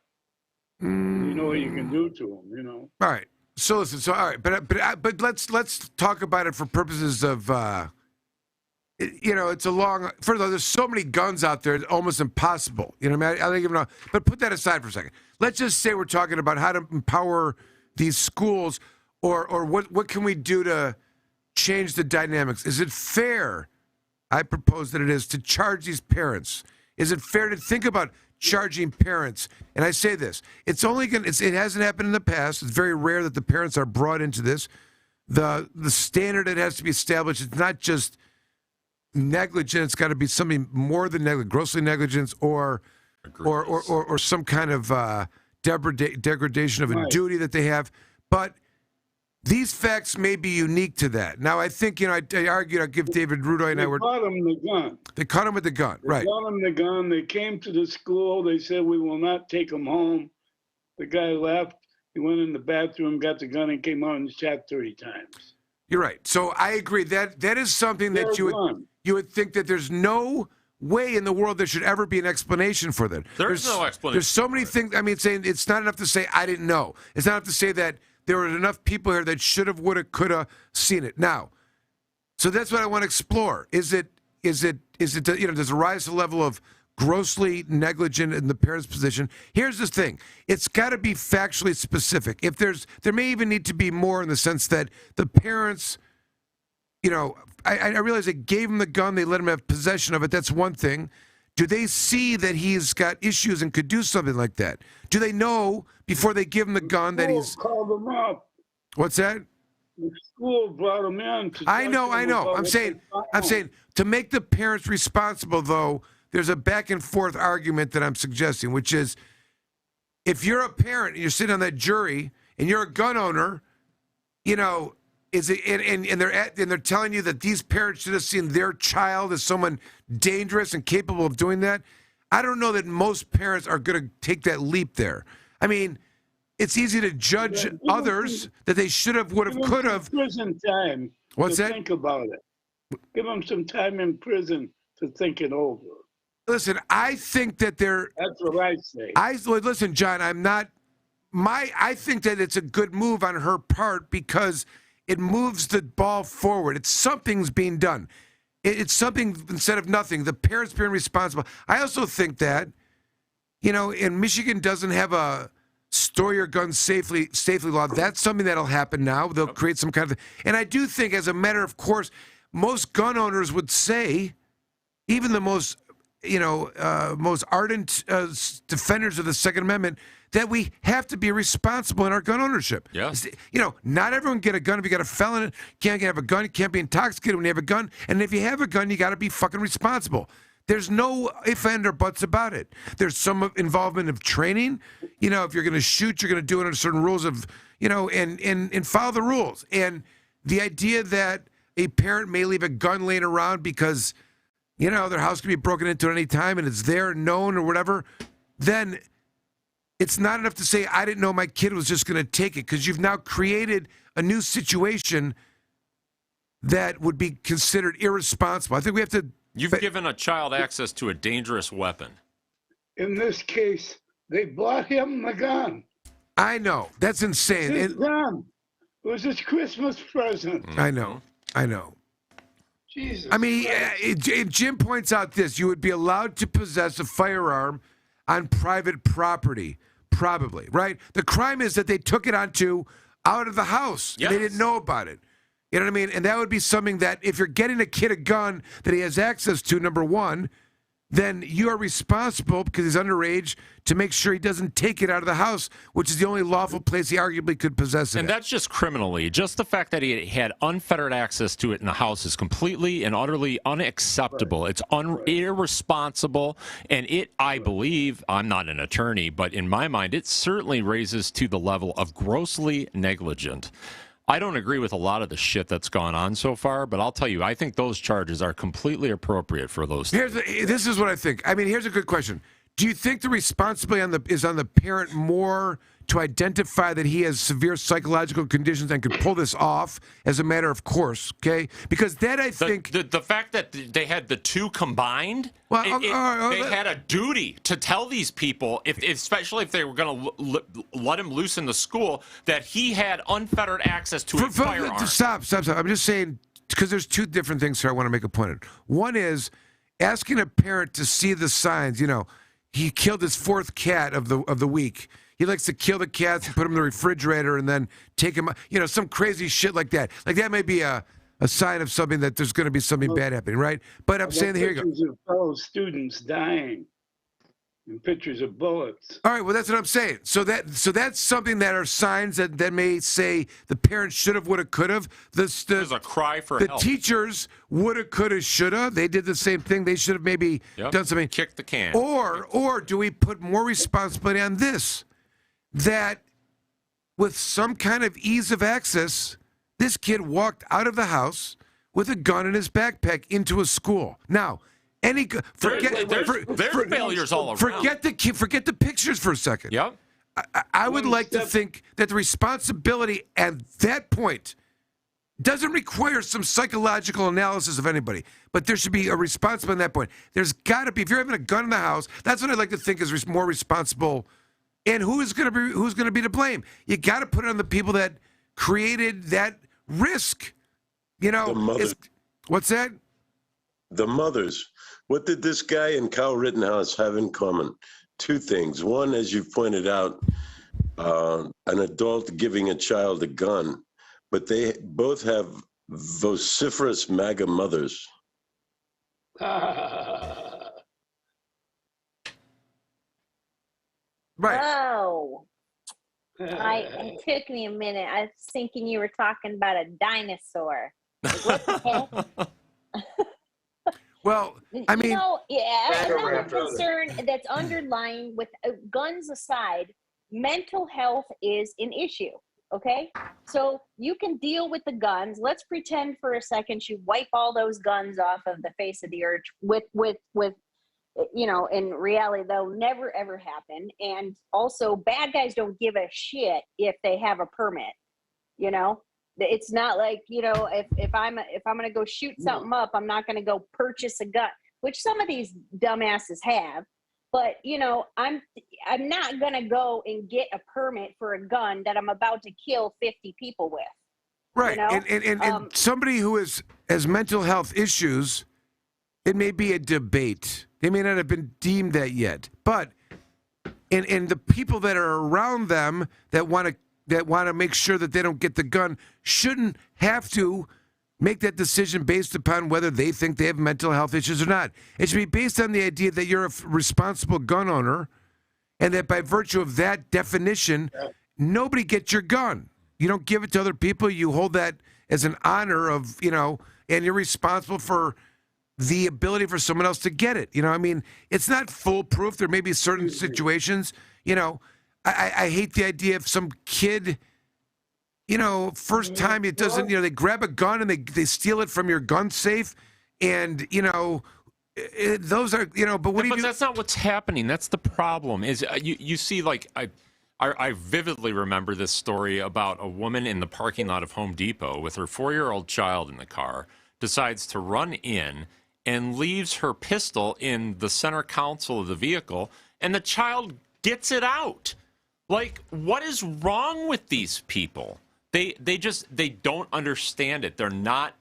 You know what you can do to them.
All right. So listen. All right, but let's talk about it for purposes of. It's a long. First of all, there's so many guns out there, it's almost impossible. I don't even know. But put that aside for a second. Let's just say we're talking about how to empower these schools, or what can we do to change the dynamics? Is it fair? I propose that it is to charge these parents. Is it fair to think about charging parents? And I say this: it's only going. It hasn't happened in the past. It's very rare that the parents are brought into this. The standard that has to be established. It's not just negligence. It's got to be something more than negligence, grossly negligence, or some kind of degradation of a duty that they have. But these facts may be unique to that. Now, I think, I argued, I'll give David Rudoy and I were...
They caught him the gun.
They caught him with the gun, right.
They caught him the gun. They came to the school. They said, we will not take him home. The guy left. He went in the bathroom, got the gun, and came out and shot 30 times.
You're right. So I agree. That is something that you would think that there's no way in the world there should ever be an explanation for that.
There's no explanation.
There's so many things. I mean, saying it's not enough to say, I didn't know. It's not enough to say that there were enough people here that should have, would have, could have seen it. Now, so that's what I want to explore. Is it, does it rise to the level of grossly negligent in the parent's position? Here's the thing. It's got to be factually specific. If there may even need to be more in the sense that the parents, I realize they gave him the gun, they let him have possession of it. That's one thing. Do they see that he's got issues and could do something like that? Do they know before they give him the gun that he's...
Called him up.
What's that?
The school brought him in.
I know. I'm saying to make the parents responsible, though, there's a back and forth argument that I'm suggesting, which is if you're a parent and you're sitting on that jury and you're a gun owner, is it and they're telling you that these parents should have seen their child as someone dangerous and capable of doing that? I don't know that most parents are going to take that leap there. I mean, it's easy to judge others that they should have, would have, could have.
Prison time.
What's that?
Think about it. Give them some time in prison to think it over.
Listen, I think that they're.
That's what I say.
Listen, John. I think that it's a good move on her part because it moves the ball forward. Something's being done. It's something instead of nothing. The parents being responsible. I also think that, in Michigan doesn't have a store your guns safely law. That's something that'll happen now. They'll create some kind of. And I do think, as a matter of course, most gun owners would say, even the most ardent defenders of the Second Amendment, that we have to be responsible in our gun ownership.
Yeah.
Not everyone can get a gun. If you got a felon, can't have a gun. You can't be intoxicated when you have a gun. And if you have a gun, you got to be fucking responsible. There's no ifs, and or buts about it. There's some involvement of training. If you're going to shoot, you're going to do it under certain rules of, and follow the rules. And the idea that a parent may leave a gun laying around because, their house can be broken into at any time and it's there, known or whatever, then it's not enough to say, I didn't know my kid was just going to take it, because you've now created a new situation that would be considered irresponsible. I think we have to...
You've given a child access to a dangerous weapon.
In this case, they bought him the gun.
I know. That's insane.
His gun. It was his Christmas present.
I know.
Jesus.
I mean, Jim points out this. You would be allowed to possess a firearm on private property, probably, right? The crime is that they took it out of the house.
Yes.
And they didn't know about it. You know what I mean? And that would be something that if you're getting a kid a gun that he has access to, number one, then you are responsible, because he's underage, to make sure he doesn't take it out of the house, which is the only lawful place he arguably could possess it.
And that's just criminally. Just the fact that he had unfettered access to it in the house is completely and utterly unacceptable. Right. It's irresponsible. And I believe, I'm not an attorney, but in my mind, it certainly raises to the level of grossly negligent. I don't agree with a lot of the shit that's gone on so far, but I'll tell you, I think those charges are completely appropriate for those things.
This is what I think. I mean, here's a good question. Do you think the responsibility is on the parent more to identify that he has severe psychological conditions and could pull this off as a matter of course, okay? Because that, I think...
The fact that they had the two combined,
well,
they had a duty to tell these people, especially if they were going to let him loose in the school, that he had unfettered access to a firearm.
Stop. I'm just saying, because there's two different things here I want to make a point of. One is asking a parent to see the signs. He killed his fourth cat of the week. He likes to kill the cats and put them in the refrigerator and then take them, some crazy shit like that. Like that may be a a sign of something that there's going to be something bad happening, right? But I'm saying, here you go.
Pictures of fellow students dying and pictures of bullets.
All right, well, that's what I'm saying. So that's something that are signs that may say the parents should have, would have, could have.
There's a cry for help.
The teachers would have, could have, should have. They did the same thing. They should have maybe done something.
Kick the can.
Or do we put more responsibility on this? That with some kind of ease of access, this kid walked out of the house with a gun in his backpack into a school. Now, there's failures all around. Forget the pictures for a second.
Yep.
I would like to think that the responsibility at that point doesn't require some psychological analysis of anybody, but there should be a responsibility at that point. There's got to be, if you're having a gun in the house, that's what I'd like to think is more responsible. And who's going to be to blame? You got to put it on the people that created that risk. You know, what's that?
The mothers. What did this guy and Kyle Rittenhouse have in common? Two things. One, as you pointed out, an adult giving a child a gun, but they both have vociferous MAGA mothers.
Right.
Oh. It took me a minute. I was thinking you were talking about a dinosaur. Like, what the heck?
Well, I mean,
another concern that's underlying with guns aside, mental health is an issue. Okay, so you can deal with the guns. Let's pretend for a second you wipe all those guns off of the face of the earth. With you know, in reality, they'll never ever happen. And also, bad guys don't give a shit if they have a permit. You know. It's not like, you know, if I'm going to go shoot something up, I'm not going to go purchase a gun, which some of these dumbasses have. But, you know, I'm not going to go and get a permit for a gun that I'm about to kill 50 people with.
Right.
You know?
And somebody who has mental health issues, it may be a debate. They may not have been deemed that yet. But and the people that are around them that want to make sure that they don't get the gun shouldn't have to make that decision based upon whether they think they have mental health issues or not. It should be based on the idea that you're a responsible gun owner and that by virtue of that definition, nobody gets your gun. You don't give it to other people. You hold that as an honor of, you know, and you're responsible for the ability for someone else to get it. You know, I mean, it's not foolproof. There may be certain situations, you know, I hate the idea of some kid, you know, first time it doesn't, you know, they grab a gun and they steal it from your gun safe and, you know, those are, you know, but what do you do?
But that's not what's happening. That's the problem is you see, like, I vividly remember this story about a woman in the parking lot of Home Depot with her 4-year-old child in the car, decides to run in and leaves her pistol in the center console of the vehicle, and the child gets it out. Like, what is wrong with these people? They don't understand it. They're not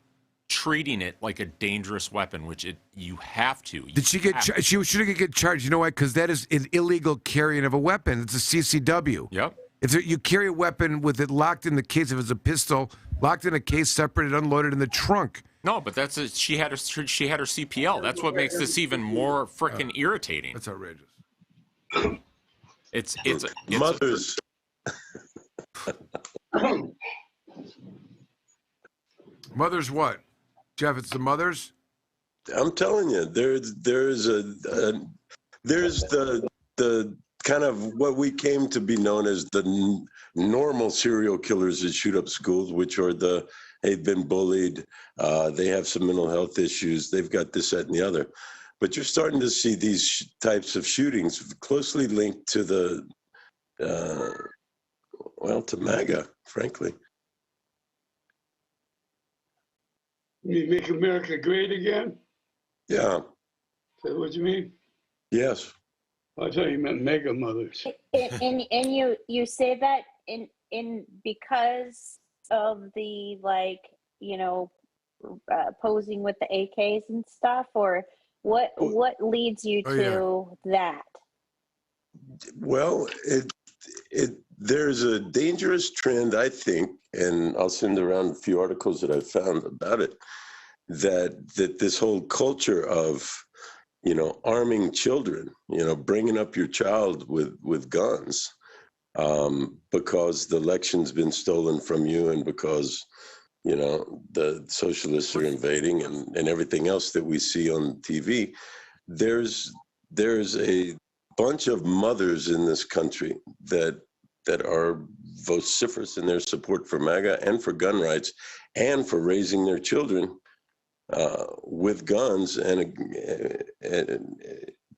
treating it like a dangerous weapon, which you have to.
Did she get? She shouldn't get charged. You know why? Because that is an illegal carrying of a weapon. It's a CCW.
Yep.
If you carry a weapon with it locked in the case, if it's a pistol locked in a case, separated, unloaded in the trunk.
No, but she had her CPL. That's what makes this even more freaking irritating.
That's outrageous.
It's mothers.
Mothers what? Jeff, it's the mothers?
I'm telling you, there's the kind of what we came to be known as the normal serial killers that shoot up schools, which are they've been bullied, they have some mental health issues, they've got this, that, and the other. But you're starting to see these types of shootings closely linked to to MAGA, frankly.
You make America great again?
Yeah.
Is that what you mean?
Yes.
I thought you meant mega mothers.
And you say that in because of the, like, you know, posing with the AKs and stuff, or what leads you to that?
Well, there's a dangerous trend, I think, and I'll send around a few articles that I've found about it, that this whole culture of, arming children, bringing up your child with guns, because the election's been stolen from you and because, the socialists are invading and everything else that we see on TV. There's a bunch of mothers in this country that are vociferous in their support for MAGA and for gun rights and for raising their children with guns and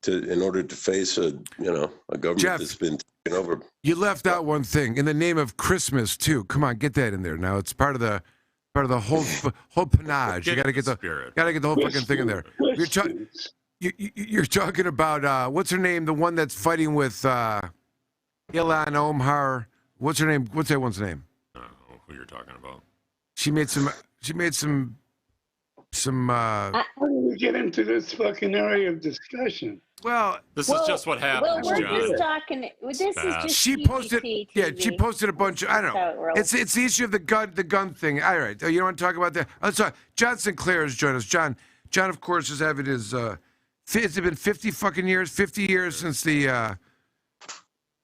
in order to face a government
Jeff,
that's been taken over.
You left out one thing in the name of Christmas too. Come on, get that in there now. It's part of the whole panache. You got to get the whole fucking thing in there. You're talking about what's her name? The one that's fighting with Ilhan Omar. What's her name? What's that one's name?
I don't know who you're talking about.
She made some.
We get into this fucking area of discussion.
Well,
this is just what happens,
Well, we're
John.
just talking. This is just.
She posted.
PG
Yeah,
TV.
she posted a bunch of. I don't know. It's the issue of the gun thing. All right, you don't want to talk about that. I'm sorry. John Sinclair has joined us. John, of course, is having his. Has it been 50 fucking years? 50 years since the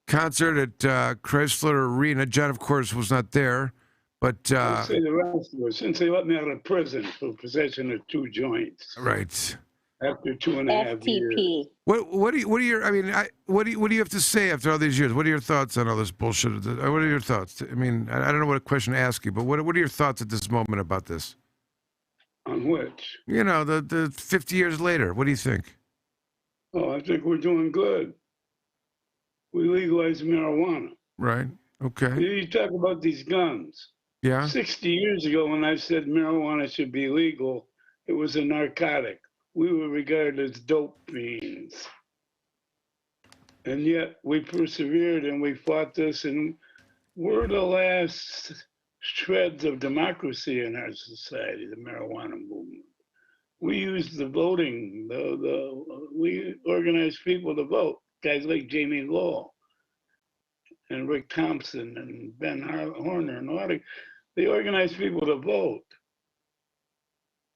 concert at Chrysler Arena. John, of course, was not there, but.
I'll say the rest of it, since they let me out of prison for possession of 2 joints.
Right.
After 2.5 years.
What do you have to say after all these years? What are your thoughts on all this bullshit? What are your thoughts? I mean, I don't know what question to ask you, but what are your thoughts at this moment about this?
On which?
The 50 years later. What do you think?
Oh, I think we're doing good. We legalized marijuana.
Right. Okay.
You talk about these guns.
Yeah.
60 years ago, when I said marijuana should be legal, it was a narcotic. We were regarded as dope fiends. And yet we persevered and we fought this, and we're the last shreds of democracy in our society, the marijuana movement. We used the voting, we organized people to vote, guys like Jamie Lowell and Rick Thompson and Ben Horner and all they organized people to vote.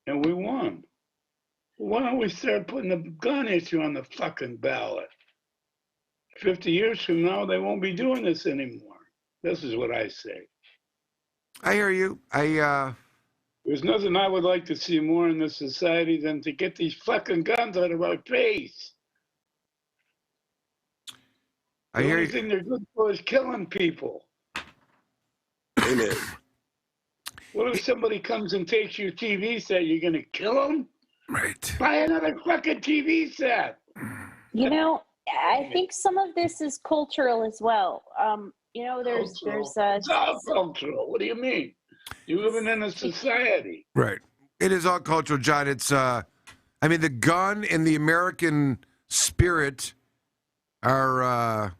And we won. Why don't we start putting the gun issue on the fucking ballot? 50 years from now, they won't be doing this anymore. This is what I say.
I hear you.
There's nothing I would like to see more in this society than to get these fucking guns out of our face.
I hear
The only
you.
thing they're good for is killing people.
Amen.
What if somebody comes and takes your TV set? You're going to kill them?
Right.
Buy another fucking TV set.
I think some of this is cultural as well. There's
It's all cultural. What do you mean? You're living in a society.
Right. It is all cultural, John. It's the gun and the American spirit are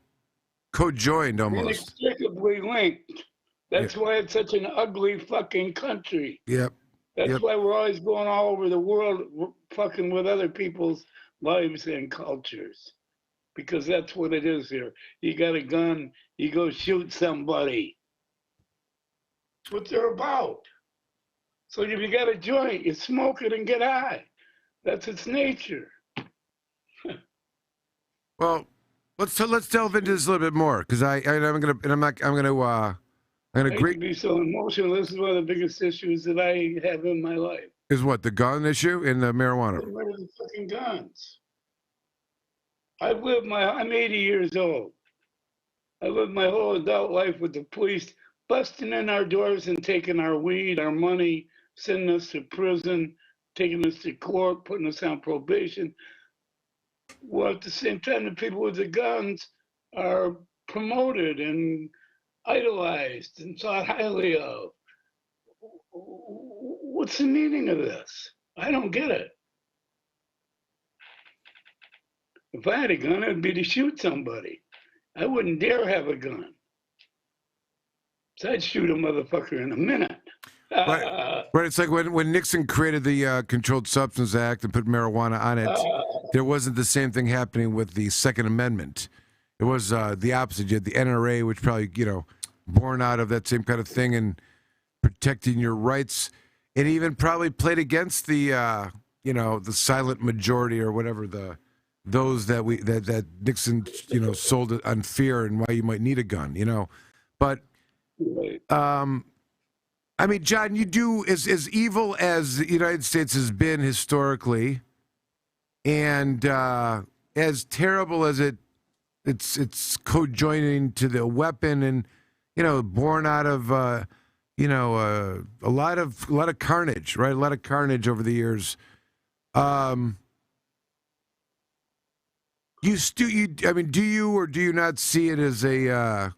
co-joined almost.
Inextricably linked. That's why it's such an ugly fucking country.
Yep.
That's why we're always going all over the world fucking with other people's lives and cultures. Because that's what it is here. You got a gun, you go shoot somebody. That's what they're about. So if you got a joint, you smoke it and get high. That's its nature.
Well, let's delve into this a little bit more because I'm gonna agree.
I be so emotional. This is one of the biggest issues that I have in my life.
Is what, the gun issue and the marijuana?
Get rid of the fucking guns. I'm 80 years old. I lived my whole adult life with the police busting in our doors and taking our weed, our money, sending us to prison, taking us to court, putting us on probation. Well, at the same time, the people with the guns are promoted and idolized and thought highly of. What's the meaning of this? I don't get it. If I had a gun, it would be to shoot somebody. I wouldn't dare have a gun. So I'd shoot a motherfucker in a minute.
Right. It's like when Nixon created the Controlled Substance Act and put marijuana on it, there wasn't the same thing happening with the Second Amendment. It was the opposite. You had the NRA, which probably, born out of that same kind of thing and protecting your rights. It even probably played against the, the silent majority or whatever, those that Nixon, sold it on fear and why you might need a gun, But, I mean, John, you do, as evil as the United States has been historically, and as terrible as it's co-joining to the weapon, and born out of a lot of carnage, right? A lot of carnage over the years. Do you or do you not see it as a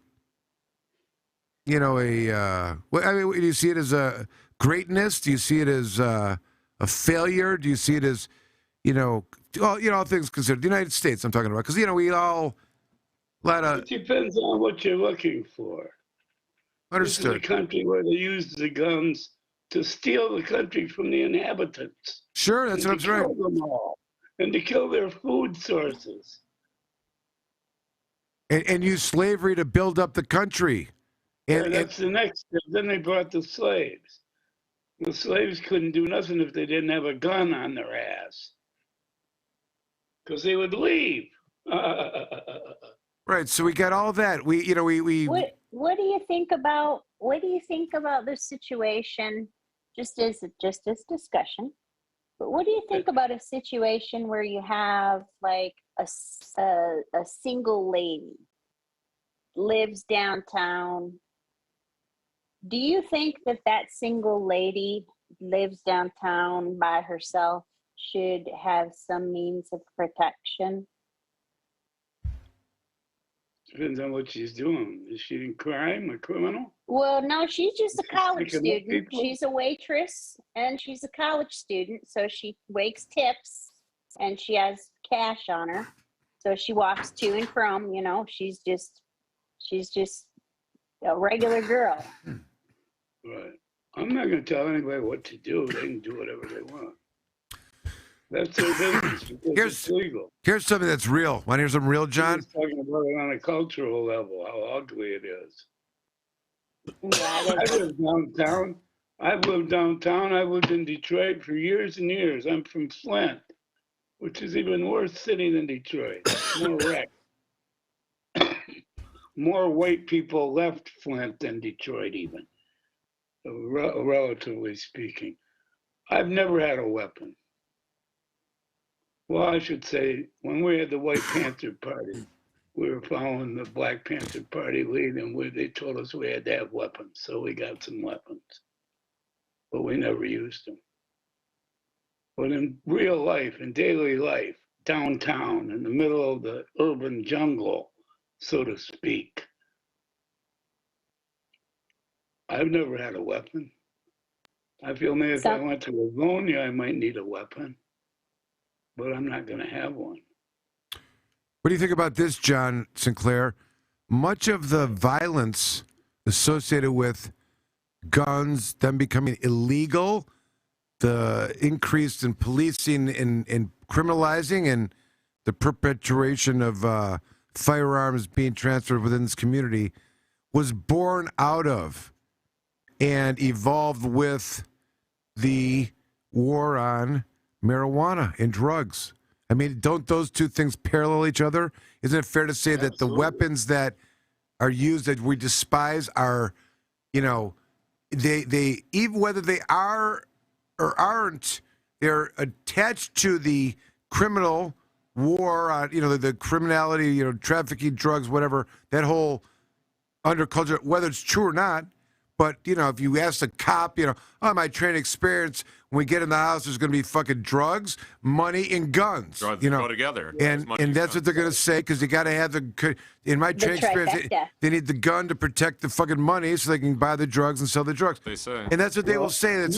do you see it as a greatness? Do you see it as a failure? Do you see it as, all things considered, the United States I'm talking about, because, we all
It depends on what you're looking for.
Understood.
This is a country where they use the guns to steal the country from the inhabitants.
Sure, that's what I'm saying.
Kill them all, and to kill their food sources.
And use slavery to build up the country.
And that's the next step. Then they brought the slaves. The slaves couldn't do nothing if they didn't have a gun on their ass, because they would leave.
Right. So we got all that. We.
What do you think about this situation? Just as discussion, but what do you think about a situation where you have like a single lady lives downtown? Do you think that single lady lives downtown by herself should have some means of protection?
Depends on what she's doing. Is she in crime, a criminal?
Well, no, she's just a college
picking up
student.
people?
She's a waitress and she's a college student. So she wakes tips and she has cash on her. So she walks to and from, she's just a regular girl.
Right. I'm not going to tell anybody what to do. They can do whatever they want. That's their business. It's legal.
Here's something that's real. Want to hear something real, John?
He's talking about it on a cultural level, how ugly it is.
Yeah,
I live downtown. I've lived downtown. I lived in Detroit for years and years. I'm from Flint, which is even worse city than Detroit. More wreck. More white people left Flint than Detroit even, relatively speaking. I've never had a weapon. Well, I should say, when we had the White Panther Party, we were following the Black Panther Party lead, and they told us we had to have weapons, so we got some weapons. But we never used them. But in real life, in daily life, downtown, in the middle of the urban jungle, so to speak, I've never had a weapon. I feel maybe if I went to Livonia, I might need a weapon. But I'm not going to have one.
What do you think about this, John Sinclair? Much of the violence associated with guns, them becoming illegal, the increase in policing and criminalizing, and the perpetuation of firearms being transferred within this community was born out of and evolved with the war on marijuana and drugs. I mean, don't those two things parallel each other? Isn't it fair to say that the weapons that are used that we despise are, they even whether they are or aren't, they're attached to the criminal war on, the criminality, trafficking, drugs, whatever, that whole underculture, whether it's true or not. But, if you ask a cop, my training experience, when we get in the house, there's going to be fucking drugs, money, and guns.
Go together.
And that's what they're going to say, because you got to have in my training experience, they need the gun to protect the fucking money so they can buy the drugs and sell the drugs.
They say.
And that's what they will say.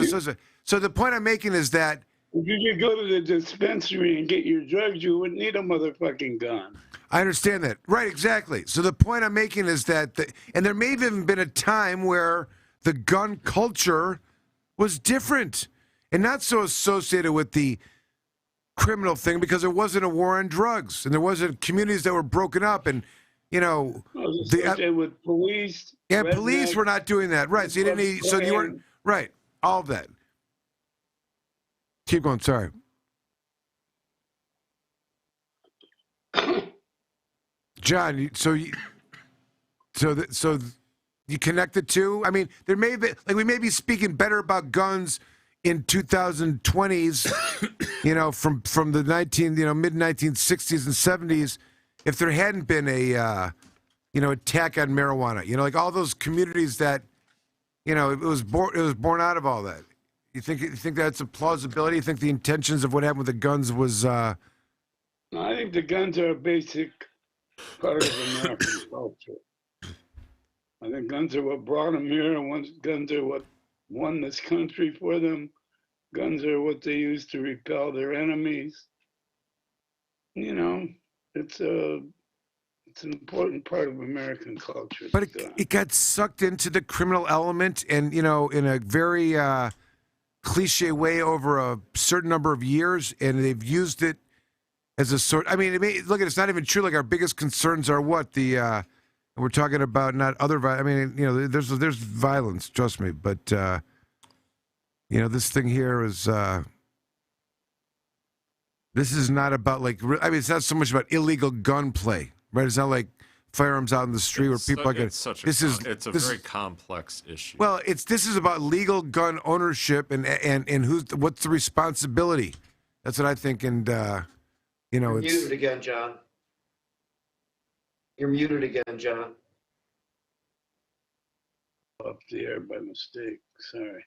So the point I'm making is that
if you could go to the dispensary and get your drugs, you wouldn't need a motherfucking gun.
I understand that. Right, exactly. So the point I'm making is that, and there may have even been a time where the gun culture was different and not so associated with the criminal thing, because there wasn't a war on drugs and there wasn't communities that were broken up and you know,
with police.
Yeah, police were not doing that, right? So you didn't need, so you weren't right. All of that. Keep going. Sorry. John, so you connect the two? I mean, there may be, like, we may be speaking better about guns in 2020s, you know, from the mid 1960s and 70s, if there hadn't been a attack on marijuana. You know, like all those communities that, you know, it was born out of all that. You think that's a plausibility? You think the intentions of what happened with the guns was?
I think the guns are a basic part of American culture. I think guns are what brought them here, and guns are what won this country for them. Guns are what they use to repel their enemies. You know, it's an important part of American culture.
But it got sucked into the criminal element, and, you know, in a very cliche way over a certain number of years, and they've used it as a sort. I mean, look at it's not even true. Like, our biggest concerns are what we're talking about, not other. I mean, you know, there's violence. Trust me, but you know, this thing here is. This is not about, like. I mean, it's not so much about illegal gunplay, right? It's not like firearms out in the street where people are getting.
It's a very complex issue.
Well, this is about legal gun ownership and what's the responsibility. That's what I think, and you know,
You're muted again, John. You're muted again, John.
Up the air by mistake. Sorry.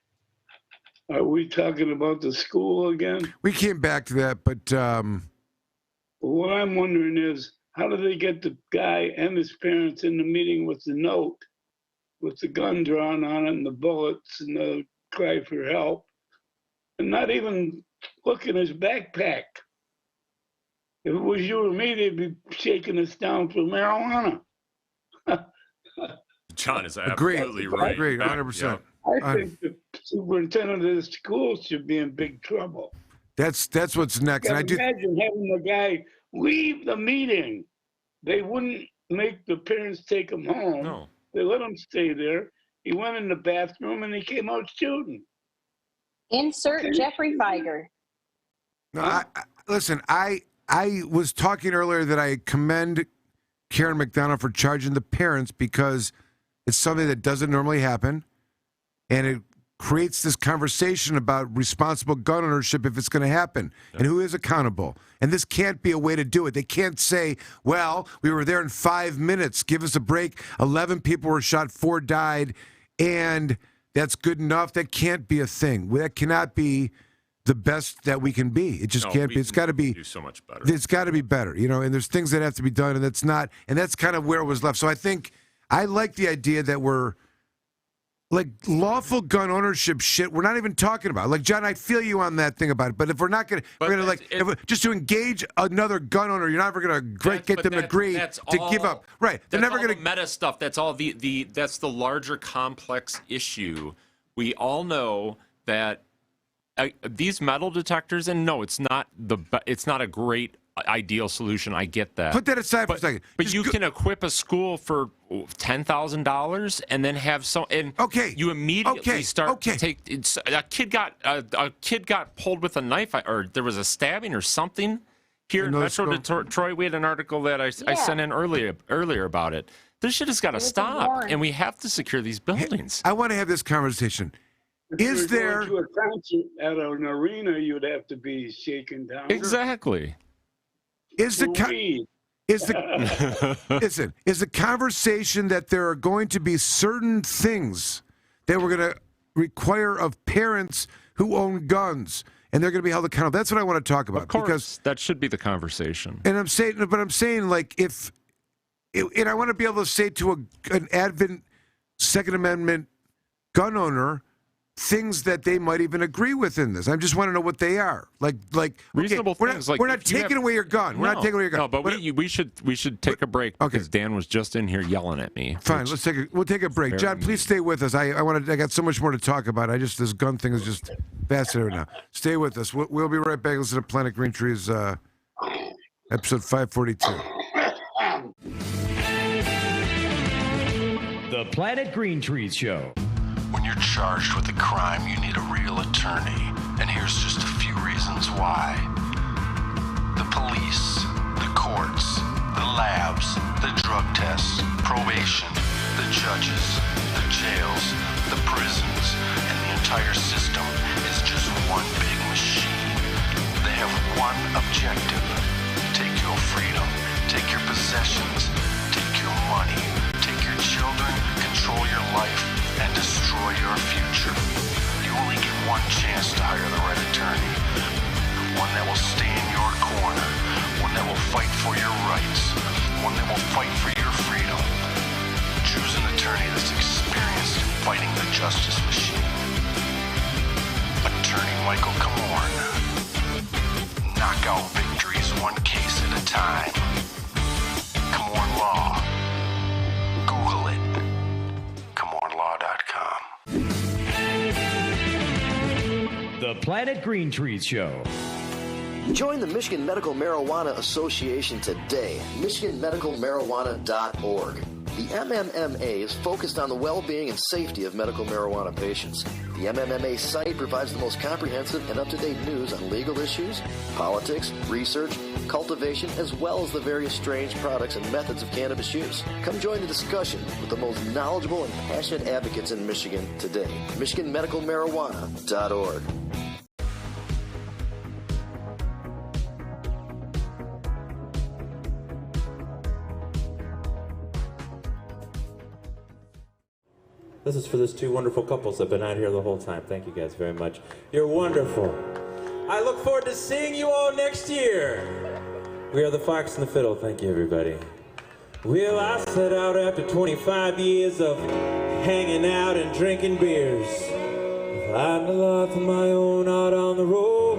Are we talking about the school again?
We came back to that, but
what I'm wondering is, how do they get the guy and his parents in the meeting with the note, with the gun drawn on it and the bullets and the cry for help, and not even look in his backpack? If it was you or me, they'd be shaking us down for marijuana.
John is absolutely right.
Agreed, 100%.
I think the superintendent of the school should be in big trouble.
That's what's next.
And imagine having the guy leave the meeting. They wouldn't make the parents take him home.
No.
They let him stay there. He went in the bathroom and he came out shooting.
Insert Jeffrey Feiger.
No, listen, I was talking earlier that I commend Karen McDonald for charging the parents because it's something that doesn't normally happen, and it creates this conversation about responsible gun ownership if it's going to happen, and who is accountable. And this can't be a way to do it. They can't say, well, we were there in 5 minutes, give us a break, 11 people were shot, 4 died, and that's good enough. That can't be a thing. That cannot be the best that we can be. It just can't be. It's got to be.
Do so much better.
It's got to be better, you know. And there's things that have to be done, and that's not. And that's kind of where it was left. So I think I like the idea that we're like lawful gun ownership shit. We're not even talking about. Like, John, I feel you on that thing about it. But if we're not going to, we're going to like just to engage another gun owner, you're never going to get them to agree to give up. Right? They're never going to
meta stuff. That's all that's the larger complex issue. We all know that. These metal detectors, and no, it's not a great ideal solution. I get that.
Put that aside for a second.
But you can equip a school for $10,000 and then have some. And you immediately start to take. A kid got pulled with a knife, or there was a stabbing or something here in Metro Detroit. We had an article that I sent in earlier about it. This shit has got to stop, and we have to secure these buildings.
I want to have this conversation.
Is there to a concert at an arena? You'd have to be shaken down.
Exactly.
Is the conversation that there are going to be certain things that we're going to require of parents who own guns, and they're going to be held accountable? That's what I want to talk about.
Of course,
because
that should be the conversation.
And I'm saying, like, and I want to be able to say to an Advent Second Amendment gun owner things that they might even agree with in this. I just want to know what they are. Like
reasonable things.
We're not taking away your gun. We're not taking away your gun.
No, but we should take a break because Dan was just in here yelling at me.
Fine, we'll take a break. John, please stay with us. I got so much more to talk about. This gun thing is just fascinating now. Stay with us. We'll be right back. Listen to Planet Green Trees, episode 542.
The Planet Green Trees Show.
When you're charged with a crime, you need a real attorney. And here's just a few reasons why. The police, the courts, the labs, the drug tests, probation, the judges, the jails, the prisons, and the entire system is just one big machine. They have one objective. Take your freedom, take your possessions, take your money, take your children, control your life, and destroy your future. You only get one chance to hire the right attorney. One that will stay in your corner. One that will fight for your rights. One that will fight for your freedom. Choose an attorney that's experienced in fighting the justice machine. Attorney Michael Komorn. Knock out victories one case at a time. Komorn Law. Google it. komornlaw.com.
The Planet Green Trees Show.
Join the Michigan Medical Marijuana Association today. MichiganMedicalMarijuana.org. The MMMA is focused on the well-being and safety of medical marijuana patients. The MMMA site provides the most comprehensive and up-to-date news on legal issues, politics, research, cultivation, as well as the various strange products and methods of cannabis use. Come join the discussion with the most knowledgeable and passionate advocates in Michigan today. MichiganMedicalMarijuana.org.
This is for those two wonderful couples that have been out here the whole time. Thank you guys very much. You're wonderful. I look forward to seeing you all next year. We are the Fox and the Fiddle. Thank you, everybody. Well, I set out after 25 years of hanging out and drinking beers. Finding a life of my own out on the road.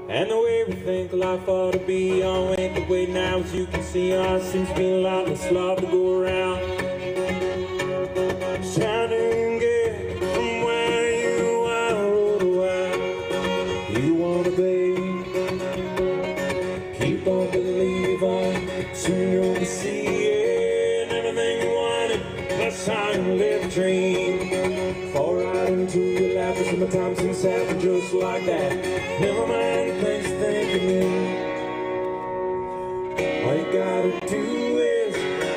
And the way we think life ought to be, all ain't the way now. As you can see, ours seems to be a lot less love to go around. Shining good from where you are, road away. You wanna be, keep on believing, soon you'll see it. Everything you wanted, that's how you live a dream. Fall right into your lap, it's my time since happened just like that. Never mind the things you're thinking. All you gotta do is,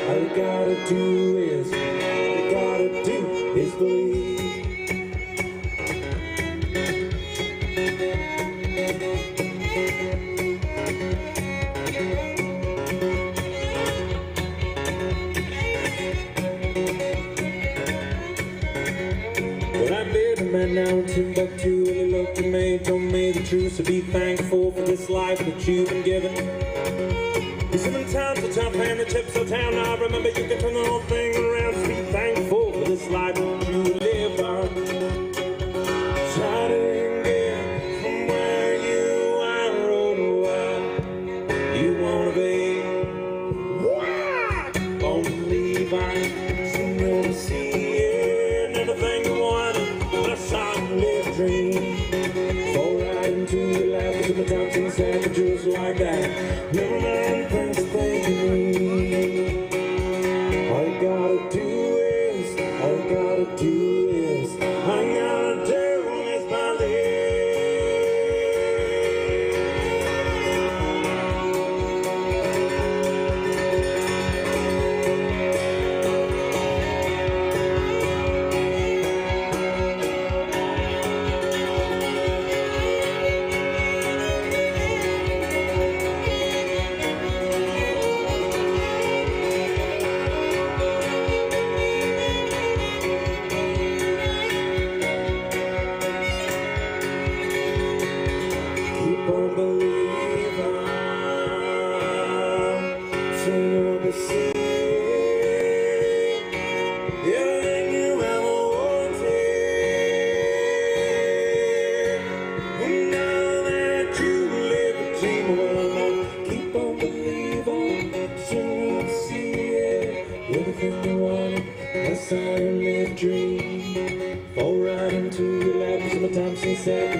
all you gotta do is believe. Well, I met a man now in Timbuktu, and he looked at me, told me the truth, so be thankful for this life that you've been given. Sometimes the tough and the chips are down. I remember you can turn the whole thing around. So be thankful for this life that you live on. Shining in from where you are, road away. You wanna be. Won't believe I soon you'll see it. Everything you wanted, that's how you live a dream. Fall right into your life with the time since happened just like that. Never mind things thinking. All you gotta do is, all you gotta do is, all you gotta do is believe.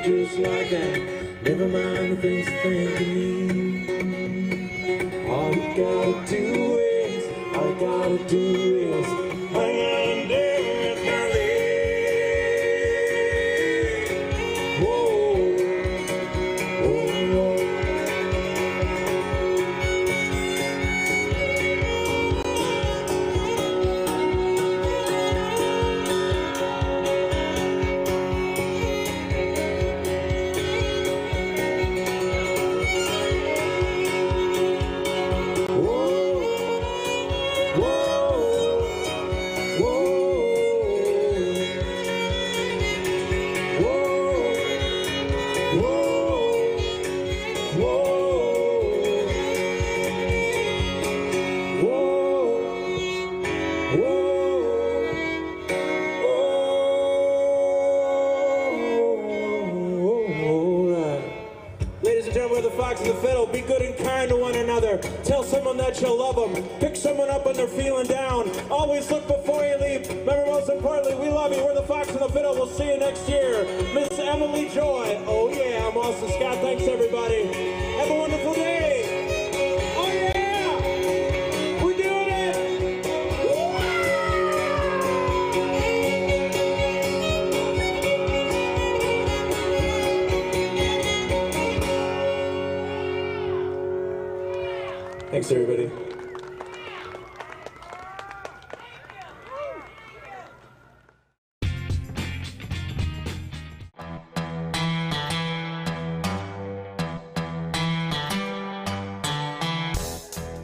Just like that, never mind the things you think of me. All you gotta do is, all you I gotta do is hang on there with my leg. Whoa, whoa. Ladies and gentlemen, the Fox and the Fiddle, be good and kind to one another. Tell someone that you love them. Pick someone up when they're feeling down. Always look before you leave. Remember, most importantly, we love you. We're the Fox and the Fiddle. We'll see you next year. Miss Emily Joy. Oh, yeah. I'm Austin Scott. Thanks, everybody. Have a wonderful day. Oh, yeah. We're doing it. Thanks, everybody.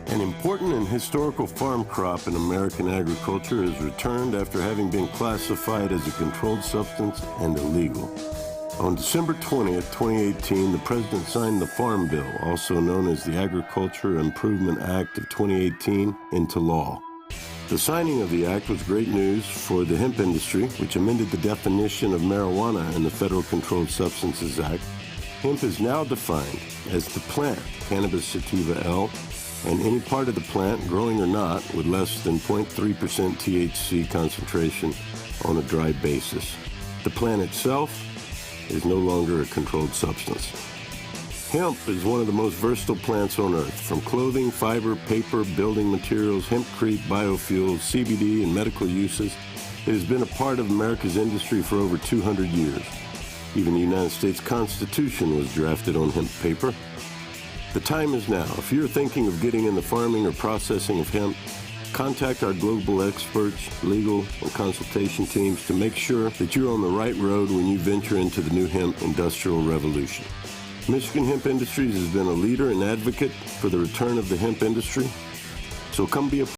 An important and historical farm crop in American agriculture is returned after having been classified as a controlled substance and illegal. On December 20th, 2018, the President signed the Farm Bill, also known as the Agriculture Improvement Act of 2018, into law. The signing of the act was great news for the hemp industry, which amended the definition of marijuana in the Federal Controlled Substances Act. Hemp is now defined as the plant, cannabis sativa L, and any part of the plant, growing or not, with less than 0.3% THC concentration on a dry basis. The plant itself is no longer a controlled substance. Hemp is one of the most versatile plants on earth. From clothing, fiber, paper, building materials, hempcrete, biofuels, CBD, and medical uses, it has been a part of America's industry for over 200 years. Even the United States Constitution was drafted on hemp paper. The time is now. If you're thinking of getting in the farming or processing of hemp, contact our global experts, legal, and consultation teams to make sure that you're on the right road when you venture into the new hemp industrial revolution. Michigan Hemp Industries has been a leader and advocate for the return of the hemp industry, so come be a